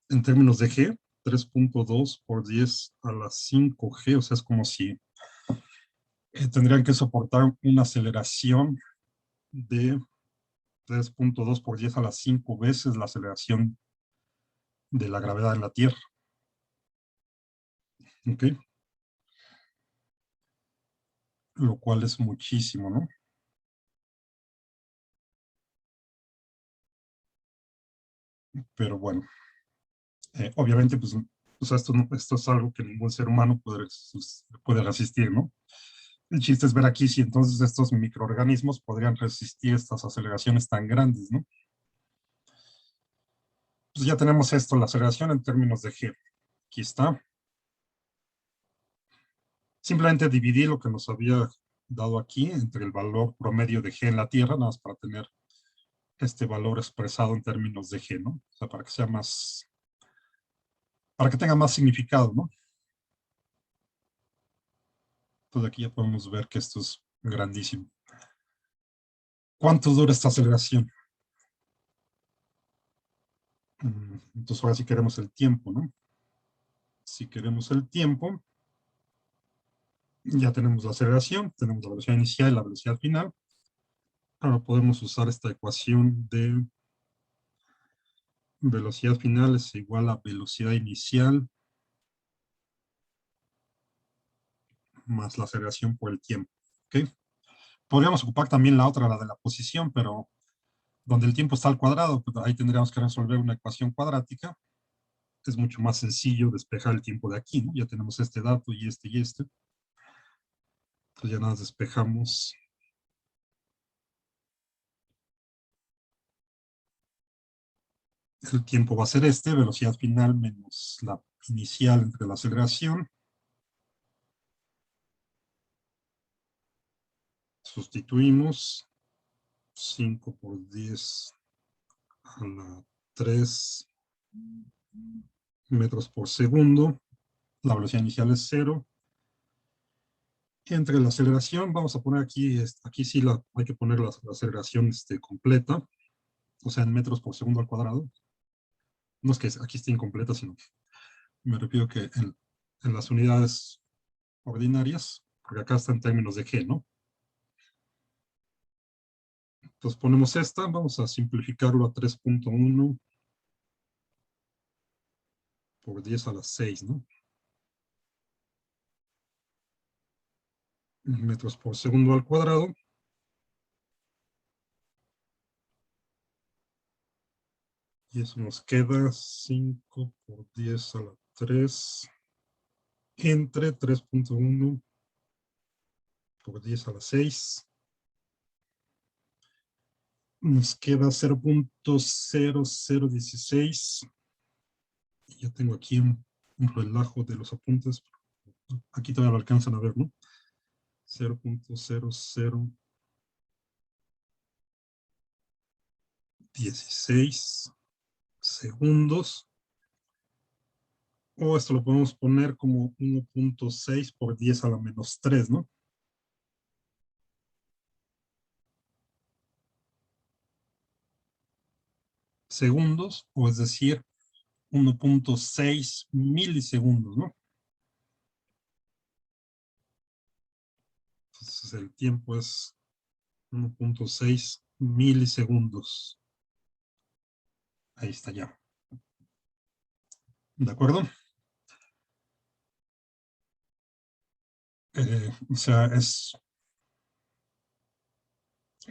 en términos de G, 3.2 por 10 a la 5G, o sea, es como si tendrían que soportar una aceleración de 3.2 por 10 a las 5 veces la aceleración de la gravedad en la Tierra. ¿Ok? Lo cual es muchísimo, ¿no? Pero bueno, obviamente, pues, o sea, esto es algo que ningún ser humano puede resistir, ¿no? El chiste es ver aquí si entonces estos microorganismos podrían resistir estas aceleraciones tan grandes, ¿no? Pues ya tenemos esto, la aceleración en términos de G. Aquí está. Simplemente dividí lo que nos había dado aquí entre el valor promedio de G en la Tierra, nada más para tener este valor expresado en términos de G, ¿no? O sea, para que sea más, para que tenga más significado, ¿no? Entonces aquí ya podemos ver que esto es grandísimo. ¿Cuánto dura esta aceleración? Entonces ahora sí queremos el tiempo, ¿no? Si queremos el tiempo, ya tenemos la aceleración, tenemos la velocidad inicial y la velocidad final. Ahora podemos usar esta ecuación de velocidad final es igual a velocidad inicial más la aceleración por el tiempo. ¿Ok? Podríamos ocupar también la otra, la de la posición, pero donde el tiempo está al cuadrado, pues ahí tendríamos que resolver una ecuación cuadrática. Es mucho más sencillo despejar el tiempo de aquí, ¿no? Ya tenemos este dato y este y este. Entonces ya nada más despejamos. El tiempo va a ser este, velocidad final menos la inicial entre la aceleración. Sustituimos 5 por 10 a la 3 metros por segundo. La velocidad inicial es 0. Entre la aceleración, vamos a poner aquí, aquí sí hay que poner la aceleración completa, o sea, en metros por segundo al cuadrado. No es que aquí esté incompleta, sino que me refiero que en las unidades ordinarias, porque acá está en términos de G, ¿no? Entonces ponemos esta, vamos a simplificarlo a 3.1 por 10 a la 6, ¿no? Metros por segundo al cuadrado. Y eso nos queda 5 por 10 a la 3 entre 3.1 por 10 a la 6. Nos queda 0.0016. Ya tengo aquí un relajo de los apuntes. Aquí todavía lo alcanzan a ver, ¿no? 0.0016 segundos. O esto lo podemos poner como 1.6 por 10 a la menos 3, ¿no? Segundos, o es decir, 1.6 milisegundos, ¿no? Entonces el tiempo es 1.6 milisegundos. Ahí está ya. ¿De acuerdo? O sea, es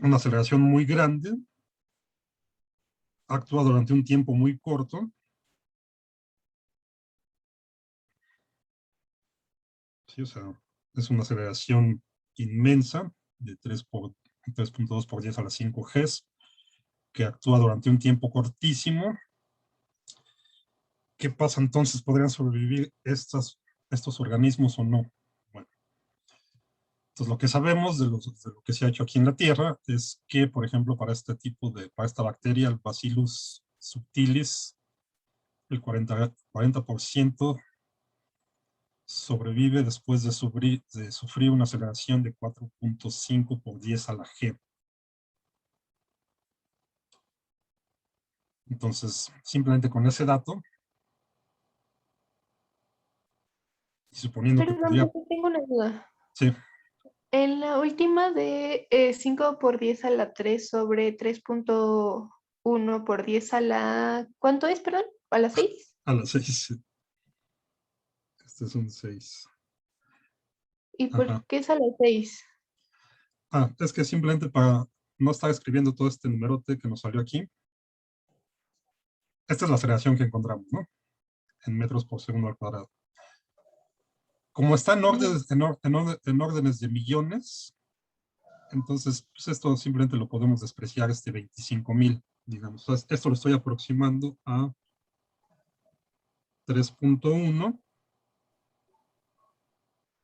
una aceleración muy grande, actúa durante un tiempo muy corto. Sí, o sea, es una aceleración inmensa de 3.2 por 10 a las 5 Gs, que actúa durante un tiempo cortísimo. ¿Qué pasa entonces? ¿Podrían sobrevivir estos organismos o no? Bueno, entonces lo que sabemos de lo que se ha hecho aquí en la Tierra es que, por ejemplo, para esta bacteria, el Bacillus subtilis, el 40% sobrevive después de sufrir una aceleración de 4.5 por 10 a la G. Entonces, simplemente con ese dato, y suponiendo que Perdón, podría... profe, tengo una duda. Sí, En la última de 5 por 10 a la 3 sobre 3.1 por 10 a la... ¿Cuánto es, perdón? ¿A la 6? a las 6. Este es un 6. ¿Y Ajá. por qué es a la 6? Es que simplemente para no estar escribiendo todo este numerote que nos salió aquí, esta es la aceleración que encontramos, ¿no? En metros por segundo al cuadrado. Como está en órdenes de millones, entonces pues esto simplemente lo podemos despreciar 25,000, digamos. O sea, esto lo estoy aproximando a 3.1,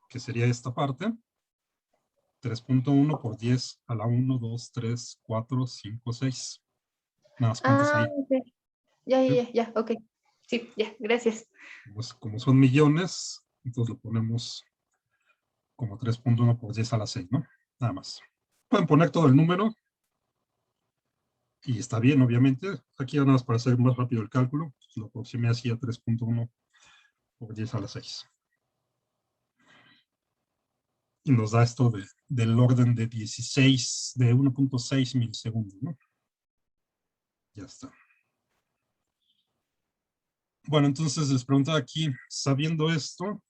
que sería esta parte. 3.1 por 10 a la 1, 2, 3, 4, 5, 6. Nada más cuentas Ah, ahí. ok. Ya, ¿Sí? ya, ya, ya, ok. Sí, ya, gracias. Pues, como son millones, entonces lo ponemos como 3.1 por 10 a la 6, ¿no? Nada más. Pueden poner todo el número y está bien, obviamente. Aquí nada más para hacer más rápido el cálculo, pues lo aproximé así a 3.1 por 10 a la 6. Y nos da esto del orden de 16, de 1.6 milisegundos, ¿no? Ya está. Bueno, entonces les preguntaba aquí, sabiendo esto,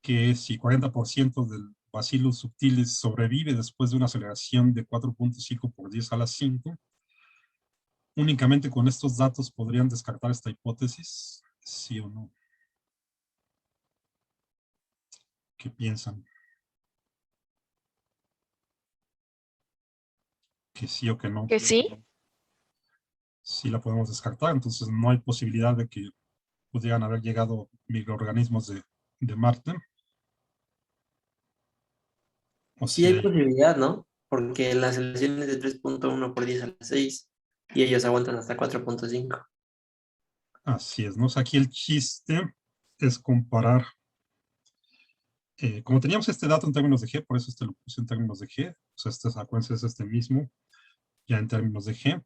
que si 40% del Bacillus subtilis sobrevive después de una aceleración de 4.5 por 10 a la 5, únicamente con estos datos podrían descartar esta hipótesis, ¿sí o no? ¿Qué piensan? ¿Que sí o que no? Que sí. Sí la podemos descartar, entonces no hay posibilidad de que pudieran haber llegado microorganismos de Marte. O Sí si hay hay... posibilidad, ¿no? Porque la aceleración es de 3.1 por 10 a la 6 y ellos aguantan hasta 4.5. Así es, ¿no? O sea, aquí el chiste es comparar, como teníamos este dato en términos de G, por eso este lo puse en términos de G, o sea, esta secuencia es este mismo, ya en términos de G.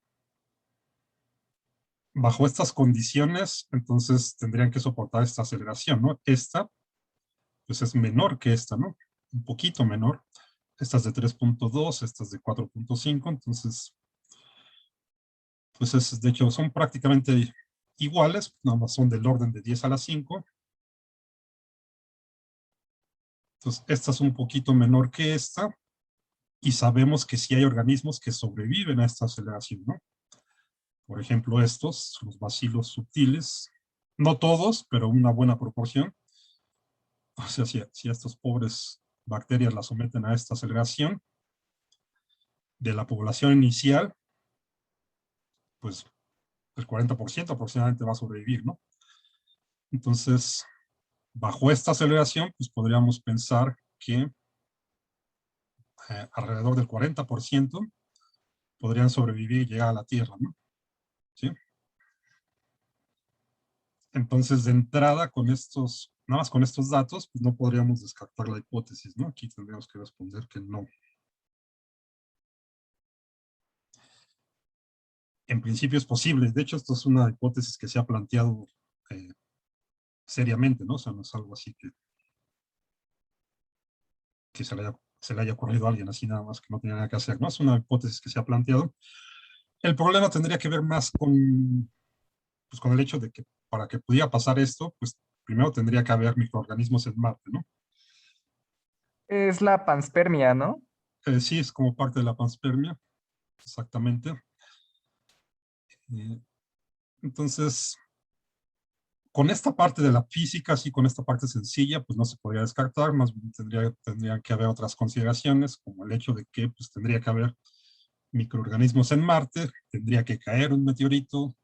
Bajo estas condiciones, entonces tendrían que soportar esta aceleración, ¿no? Esta, pues es menor que esta, ¿no? Un poquito menor. Esta es de 3.2, esta es de 4.5, entonces, pues es, de hecho, son prácticamente iguales, nada más son del orden de 10 a la 5. Entonces, esta es un poquito menor que esta, y sabemos que sí hay organismos que sobreviven a esta aceleración, ¿no? Por ejemplo, estos, los bacilos subtiles, no todos, pero una buena proporción. O sea, si a estos pobres bacterias las someten a esta aceleración de la población inicial, pues el 40% aproximadamente va a sobrevivir, ¿no? Entonces, bajo esta aceleración, pues podríamos pensar que alrededor del 40% podrían sobrevivir y llegar a la Tierra, ¿no? ¿Sí? Entonces, de entrada, con estos, nada más con estos datos, pues no podríamos descartar la hipótesis, ¿no? Aquí tendríamos que responder que no. En principio es posible. De hecho, esto es una hipótesis que se ha planteado seriamente, ¿no? O sea, no es algo así que se le haya ocurrido a alguien así nada más que no tenía nada que hacer, ¿no? Es una hipótesis que se ha planteado. El problema tendría que ver más pues, con el hecho de que para que pudiera pasar esto, pues primero tendría que haber microorganismos en Marte, ¿no? Es la panspermia, ¿no? Sí, es como parte de la panspermia, exactamente. Entonces, con esta parte de la física, sí, con esta parte sencilla, pues no se podría descartar, más bien tendrían que haber otras consideraciones, como el hecho de que pues, tendría que haber microorganismos en Marte, tendría que caer un meteorito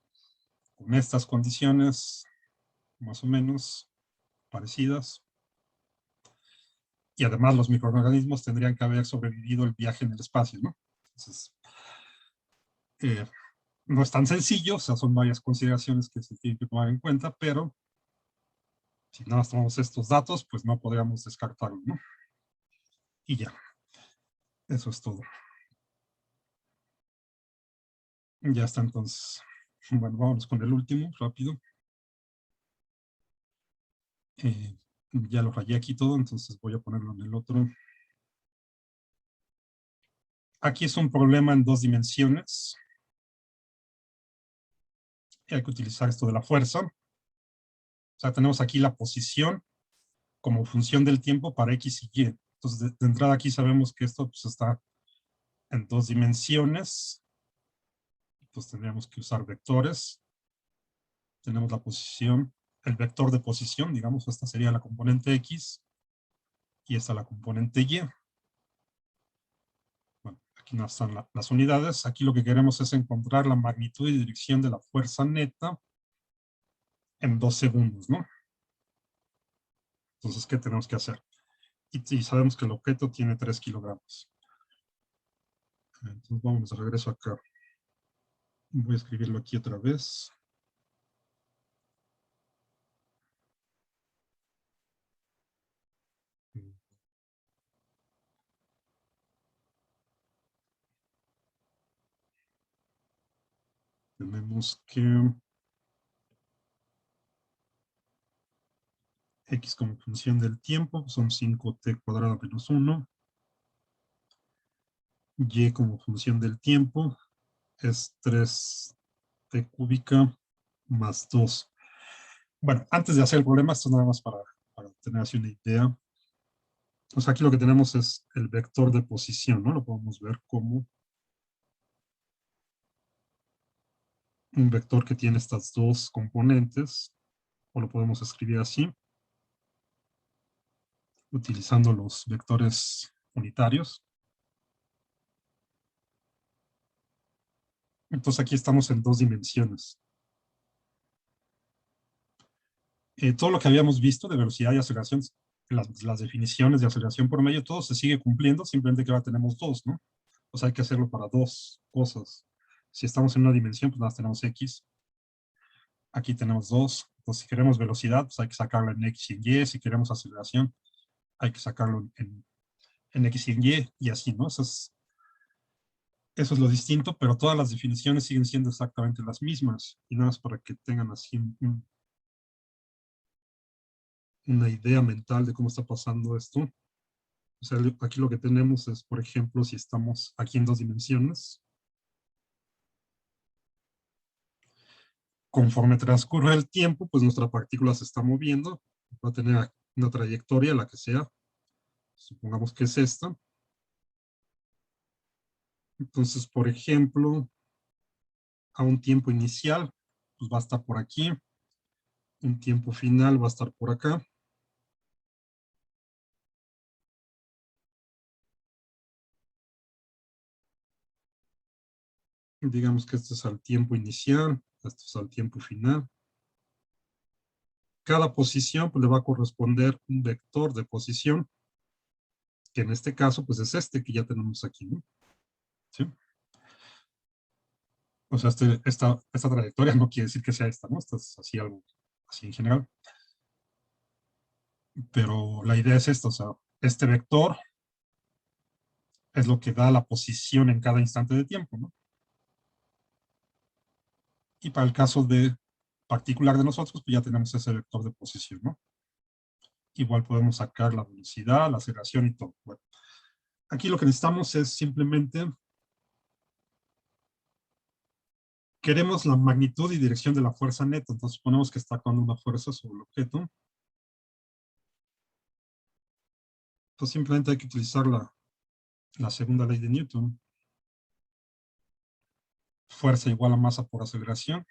con estas condiciones, más o menos parecidas, y además los microorganismos tendrían que haber sobrevivido el viaje en el espacio, ¿no? Entonces, No es tan sencillo, o sea, son varias consideraciones que se tienen que tomar en cuenta, pero si nada más tomamos estos datos, pues no podríamos descartarlo, ¿no? Y ya, eso es todo. Ya está entonces. Bueno, vamos con el último, rápido. Ya lo rayé aquí todo, entonces voy a ponerlo en el otro. Aquí es un problema en 2 dimensiones. Hay que utilizar esto de la fuerza. O sea, tenemos aquí la posición como función del tiempo para X y Y. Entonces, de entrada aquí sabemos que esto pues, está en 2 dimensiones. Entonces tendríamos que usar vectores. Tenemos la posición, el vector de posición, digamos, esta sería la componente X y esta la componente Y. Bueno, aquí no están las unidades. Aquí lo que queremos es encontrar la magnitud y dirección de la fuerza neta en 2 segundos, ¿no? Entonces, ¿qué tenemos que hacer? Y sabemos que el objeto tiene 3 kilogramos. Entonces, vamos de regreso acá. Voy a escribirlo aquí otra vez. Tenemos que X como función del tiempo son 5t cuadrado menos 1. Y como función del tiempo es 3t cúbica más 2. Bueno, antes de hacer el problema, esto nada más para tener así una idea. O sea, aquí lo que tenemos es el vector de posición, ¿no? Lo podemos ver como un vector que tiene estas 2 componentes, o lo podemos escribir así, utilizando los vectores unitarios. Entonces aquí estamos en 2 dimensiones. Todo lo que habíamos visto de velocidad y aceleración, las definiciones de aceleración por medio, todo se sigue cumpliendo, simplemente que ahora tenemos 2, ¿no? O sea, hay que hacerlo para 2 cosas. Si estamos en una dimensión, pues nada más tenemos X. Aquí tenemos 2. Entonces, si queremos velocidad, pues hay que sacarlo en X y en Y. Si queremos aceleración, hay que sacarlo en X y en Y, y así, ¿no? Eso es lo distinto, pero todas las definiciones siguen siendo exactamente las mismas. Y nada más para que tengan así una idea mental de cómo está pasando esto. O sea, aquí lo que tenemos es, por ejemplo, si estamos aquí en 2 dimensiones, conforme transcurre el tiempo, pues nuestra partícula se está moviendo, va a tener una trayectoria, la que sea, supongamos que es esta. Entonces, por ejemplo, a un tiempo inicial, pues va a estar por aquí, un tiempo final va a estar por acá. Digamos que este es al tiempo inicial, este es al tiempo final. Cada posición pues, le va a corresponder un vector de posición, que en este caso pues es este que ya tenemos aquí, ¿no? ¿Sí? O sea, esta trayectoria no quiere decir que sea esta, ¿no? Esta es así algo, así en general. Pero la idea es esta, o sea, este vector es lo que da la posición en cada instante de tiempo, ¿no? Y para el caso particular de nosotros, pues ya tenemos ese vector de posición, ¿no? Igual podemos sacar la velocidad, la aceleración y todo. Bueno, aquí lo que necesitamos es simplemente queremos la magnitud y dirección de la fuerza neta. Entonces suponemos que está actuando una fuerza sobre el objeto. Entonces simplemente hay que utilizar la segunda ley de Newton. Fuerza igual a masa por aceleración.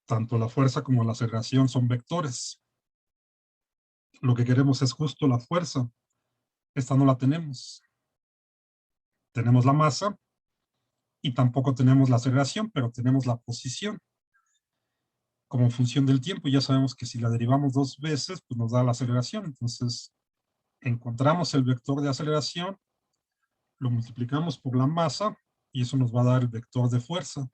Tanto la fuerza como la aceleración son vectores. Lo que queremos es justo la fuerza. Esta no la tenemos. Tenemos la masa y tampoco tenemos la aceleración, pero tenemos la posición como función del tiempo. Ya sabemos que si la derivamos 2 veces, pues nos da la aceleración. Entonces, encontramos el vector de aceleración, lo multiplicamos por la masa y eso nos va a dar el vector de fuerza.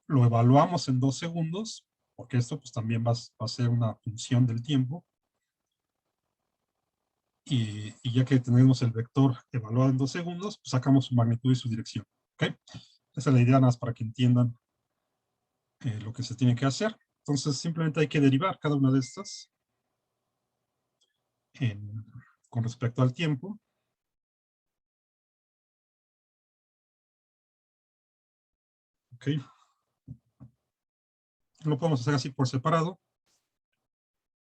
Lo evaluamos en 2 segundos, porque esto pues también va a ser una función del tiempo. Y ya que tenemos el vector evaluado en 2 segundos, pues sacamos su magnitud y su dirección. ¿Ok? Esa es la idea, nada más para que entiendan lo que se tiene que hacer. Entonces simplemente hay que derivar cada una de estas con respecto al tiempo. ¿Ok? Lo podemos hacer así por separado.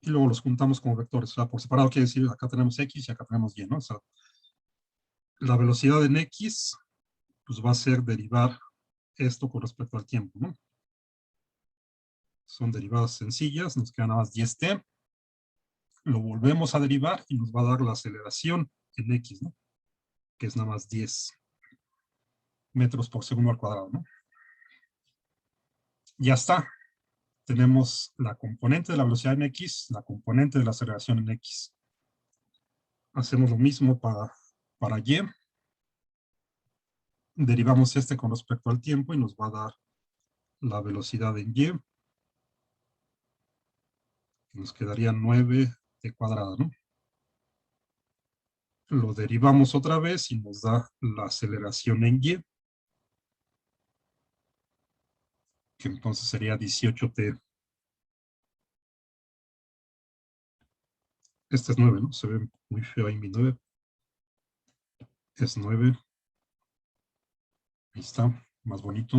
Y luego los juntamos como vectores. O sea, por separado quiere decir, acá tenemos X y acá tenemos Y, ¿no? O sea, la velocidad en X, pues va a ser derivar esto con respecto al tiempo, ¿no? Son derivadas sencillas, nos queda nada más 10t. Lo volvemos a derivar y nos va a dar la aceleración en X, ¿no? Que es nada más 10 metros por segundo al cuadrado, ¿no? Ya está. Tenemos la componente de la velocidad en X, la componente de la aceleración en X. Hacemos lo mismo para Y. Derivamos este con respecto al tiempo y nos va a dar la velocidad en Y. Nos quedaría 9t cuadrada, ¿no? Lo derivamos otra vez y nos da la aceleración en Y, que entonces sería 18t. Este es 9, ¿no? Se ve muy feo ahí mi 9. Es 9. Ahí está, más bonito.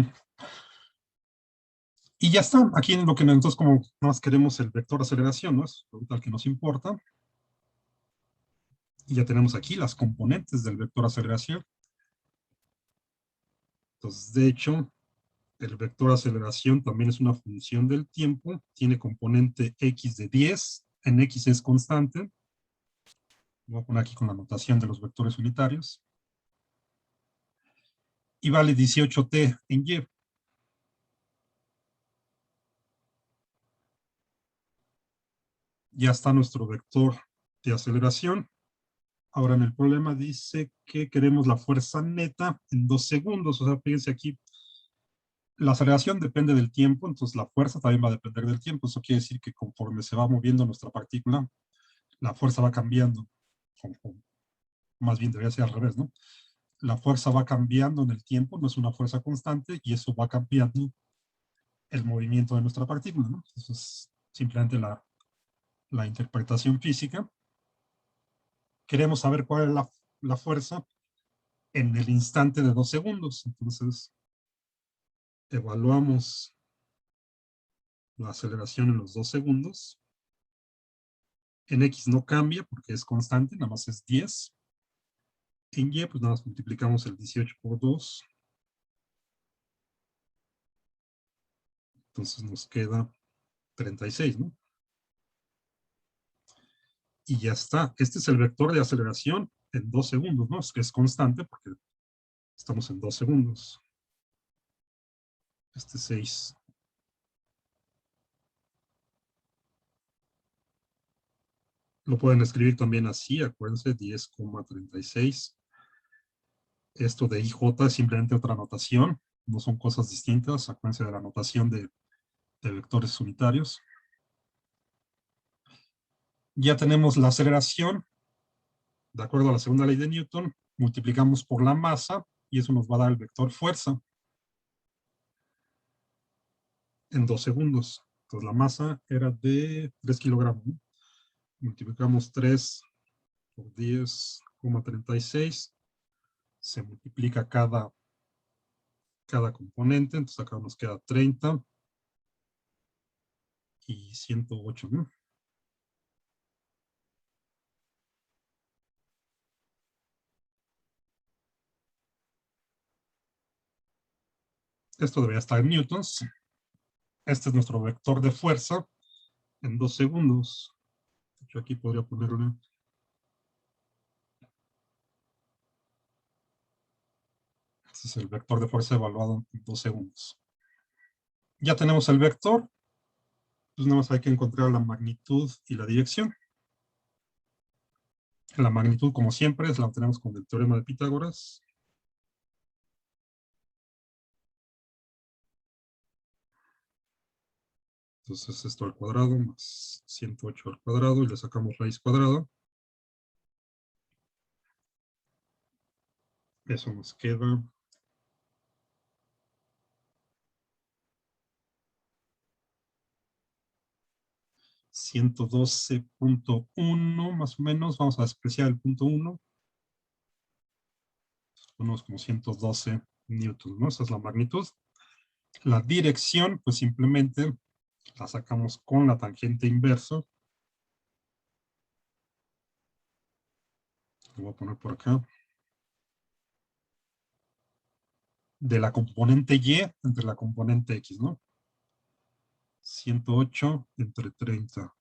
Y ya está. Aquí en lo que nosotros como más queremos el vector de aceleración, ¿no? Es ahorita el que nos importa. Y ya tenemos aquí las componentes del vector de aceleración. Entonces, de hecho, el vector de aceleración también es una función del tiempo. Tiene componente x de 10. En x es constante. Voy a poner aquí con la notación de los vectores unitarios. Y vale 18t en y. Ya está nuestro vector de aceleración. Ahora en el problema dice que queremos la fuerza neta en 2 segundos. O sea, fíjense aquí, la aceleración depende del tiempo, entonces la fuerza también va a depender del tiempo. Eso quiere decir que conforme se va moviendo nuestra partícula, la fuerza va cambiando. Más bien debería ser al revés, ¿no? La fuerza va cambiando en el tiempo, no es una fuerza constante, y eso va cambiando el movimiento de nuestra partícula, ¿no? Eso es simplemente la interpretación física. Queremos saber cuál es la fuerza en el instante de 2 segundos. Entonces, evaluamos la aceleración en los 2 segundos. En X no cambia porque es constante, nada más es 10. En Y, pues nada más multiplicamos el 18 por 2. Entonces nos queda 36, ¿no? Y ya está. Este es el vector de aceleración en 2 segundos, ¿no? Es que es constante porque estamos en 2 segundos. Este es 6. Lo pueden escribir también así, acuérdense, 10,36. Esto de IJ es simplemente otra notación, no son cosas distintas. Acuérdense de la notación de vectores unitarios. Ya tenemos la aceleración, de acuerdo a la segunda ley de Newton, multiplicamos por la masa y eso nos va a dar el vector fuerza en 2 segundos. Entonces la masa era de 3 kilogramos, ¿no? Multiplicamos 3 por 10,36. Se multiplica cada componente, entonces acá nos queda 30 y 108, ¿no? Esto debería estar en newtons. Este es nuestro vector de fuerza en 2 segundos. Yo aquí podría ponerle. Este es el vector de fuerza evaluado en 2 segundos. Ya tenemos el vector. Pues nada más hay que encontrar la magnitud y la dirección. La magnitud, como siempre, la obtenemos con el teorema de Pitágoras. Entonces esto al cuadrado más 108 al cuadrado y le sacamos raíz cuadrada. Eso nos queda 112.1 más o menos. Vamos a despreciar el punto 1. Ponemos como 112 newtons, ¿no? Esa es la magnitud. La dirección, pues simplemente la sacamos con la tangente inversa. Lo voy a poner por acá. De la componente Y entre la componente X, ¿no? 108 entre 30.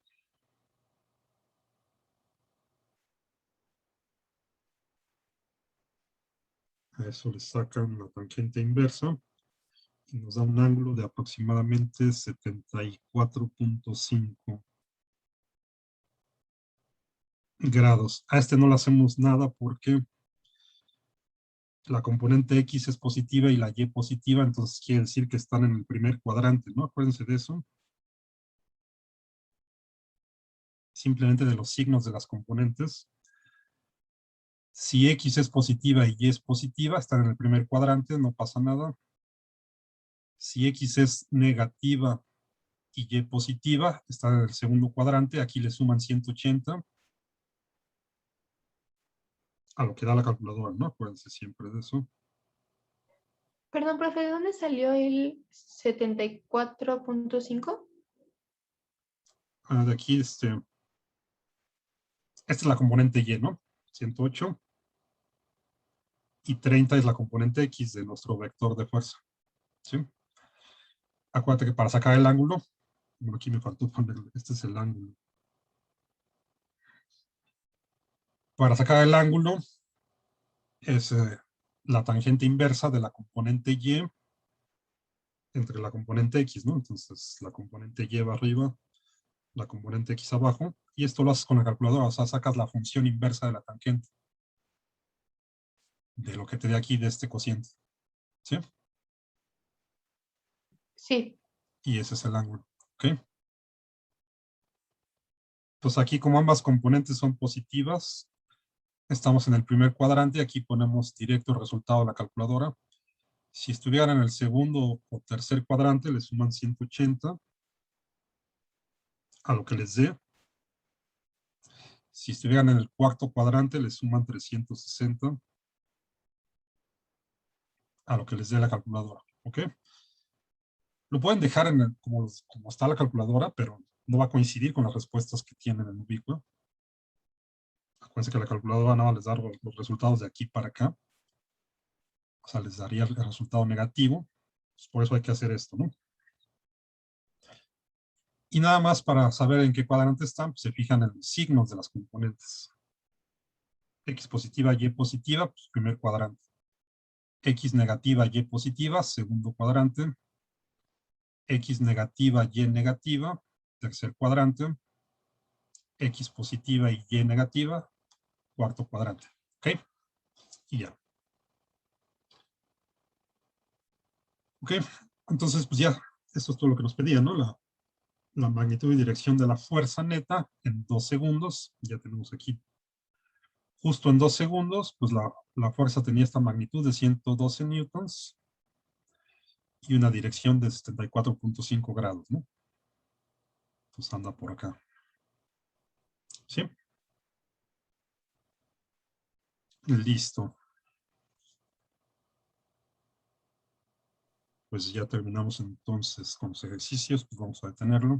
A eso le sacan la tangente inversa y nos da un ángulo de aproximadamente 74.5 grados. A este no le hacemos nada porque la componente X es positiva y la Y positiva, entonces quiere decir que están en el primer cuadrante, ¿no? Acuérdense de eso. Simplemente de los signos de las componentes. Si X es positiva y Y es positiva, están en el primer cuadrante, no pasa nada. Si X es negativa y Y positiva, están en el segundo cuadrante, aquí le suman 180 a lo que da la calculadora, ¿no? Acuérdense siempre de eso. Perdón, profe, ¿de dónde salió el 74.5? De aquí, esta es la componente Y, ¿no? 108. Y 30 es la componente X de nuestro vector de fuerza. ¿Sí? Acuérdate que para sacar el ángulo, bueno, aquí me faltó poner, este es el ángulo. Para sacar el ángulo es la tangente inversa de la componente Y entre la componente X, ¿no? Entonces la componente Y va arriba, la componente X abajo, y esto lo haces con la calculadora, o sea, sacas la función inversa de la tangente, de lo que te dé aquí de este cociente, ¿sí? Sí. Y ese es el ángulo, ¿ok? Pues aquí como ambas componentes son positivas, estamos en el primer cuadrante, aquí ponemos directo el resultado de la calculadora. Si estuvieran en el segundo o tercer cuadrante, le suman 180 a lo que les dé. Si estuvieran en el cuarto cuadrante, le suman 360 a lo que les dé la calculadora, ¿ok? Lo pueden dejar como está la calculadora, pero no va a coincidir con las respuestas que tienen en Ubiqua. Acuérdense que la calculadora nada más les da los resultados de aquí para acá. O sea, les daría el resultado negativo. Pues por eso hay que hacer esto, ¿no? Y nada más para saber en qué cuadrante están, pues se fijan en los signos de las componentes. X positiva, Y positiva, pues primer cuadrante. X negativa, Y positiva, segundo cuadrante. X negativa, Y negativa, tercer cuadrante. X positiva y Y negativa, cuarto cuadrante. ¿Ok? Y ya. ¿Ok? Entonces, pues ya, esto es todo lo que nos pedía, ¿no? La magnitud y dirección de la fuerza neta en 2 segundos. Ya tenemos aquí. Justo en 2 segundos, pues la fuerza tenía esta magnitud de 112 newtons y una dirección de 74.5 grados, ¿no? Entonces anda por acá. ¿Sí? Listo. Pues ya terminamos entonces con los ejercicios, pues vamos a detenerlo.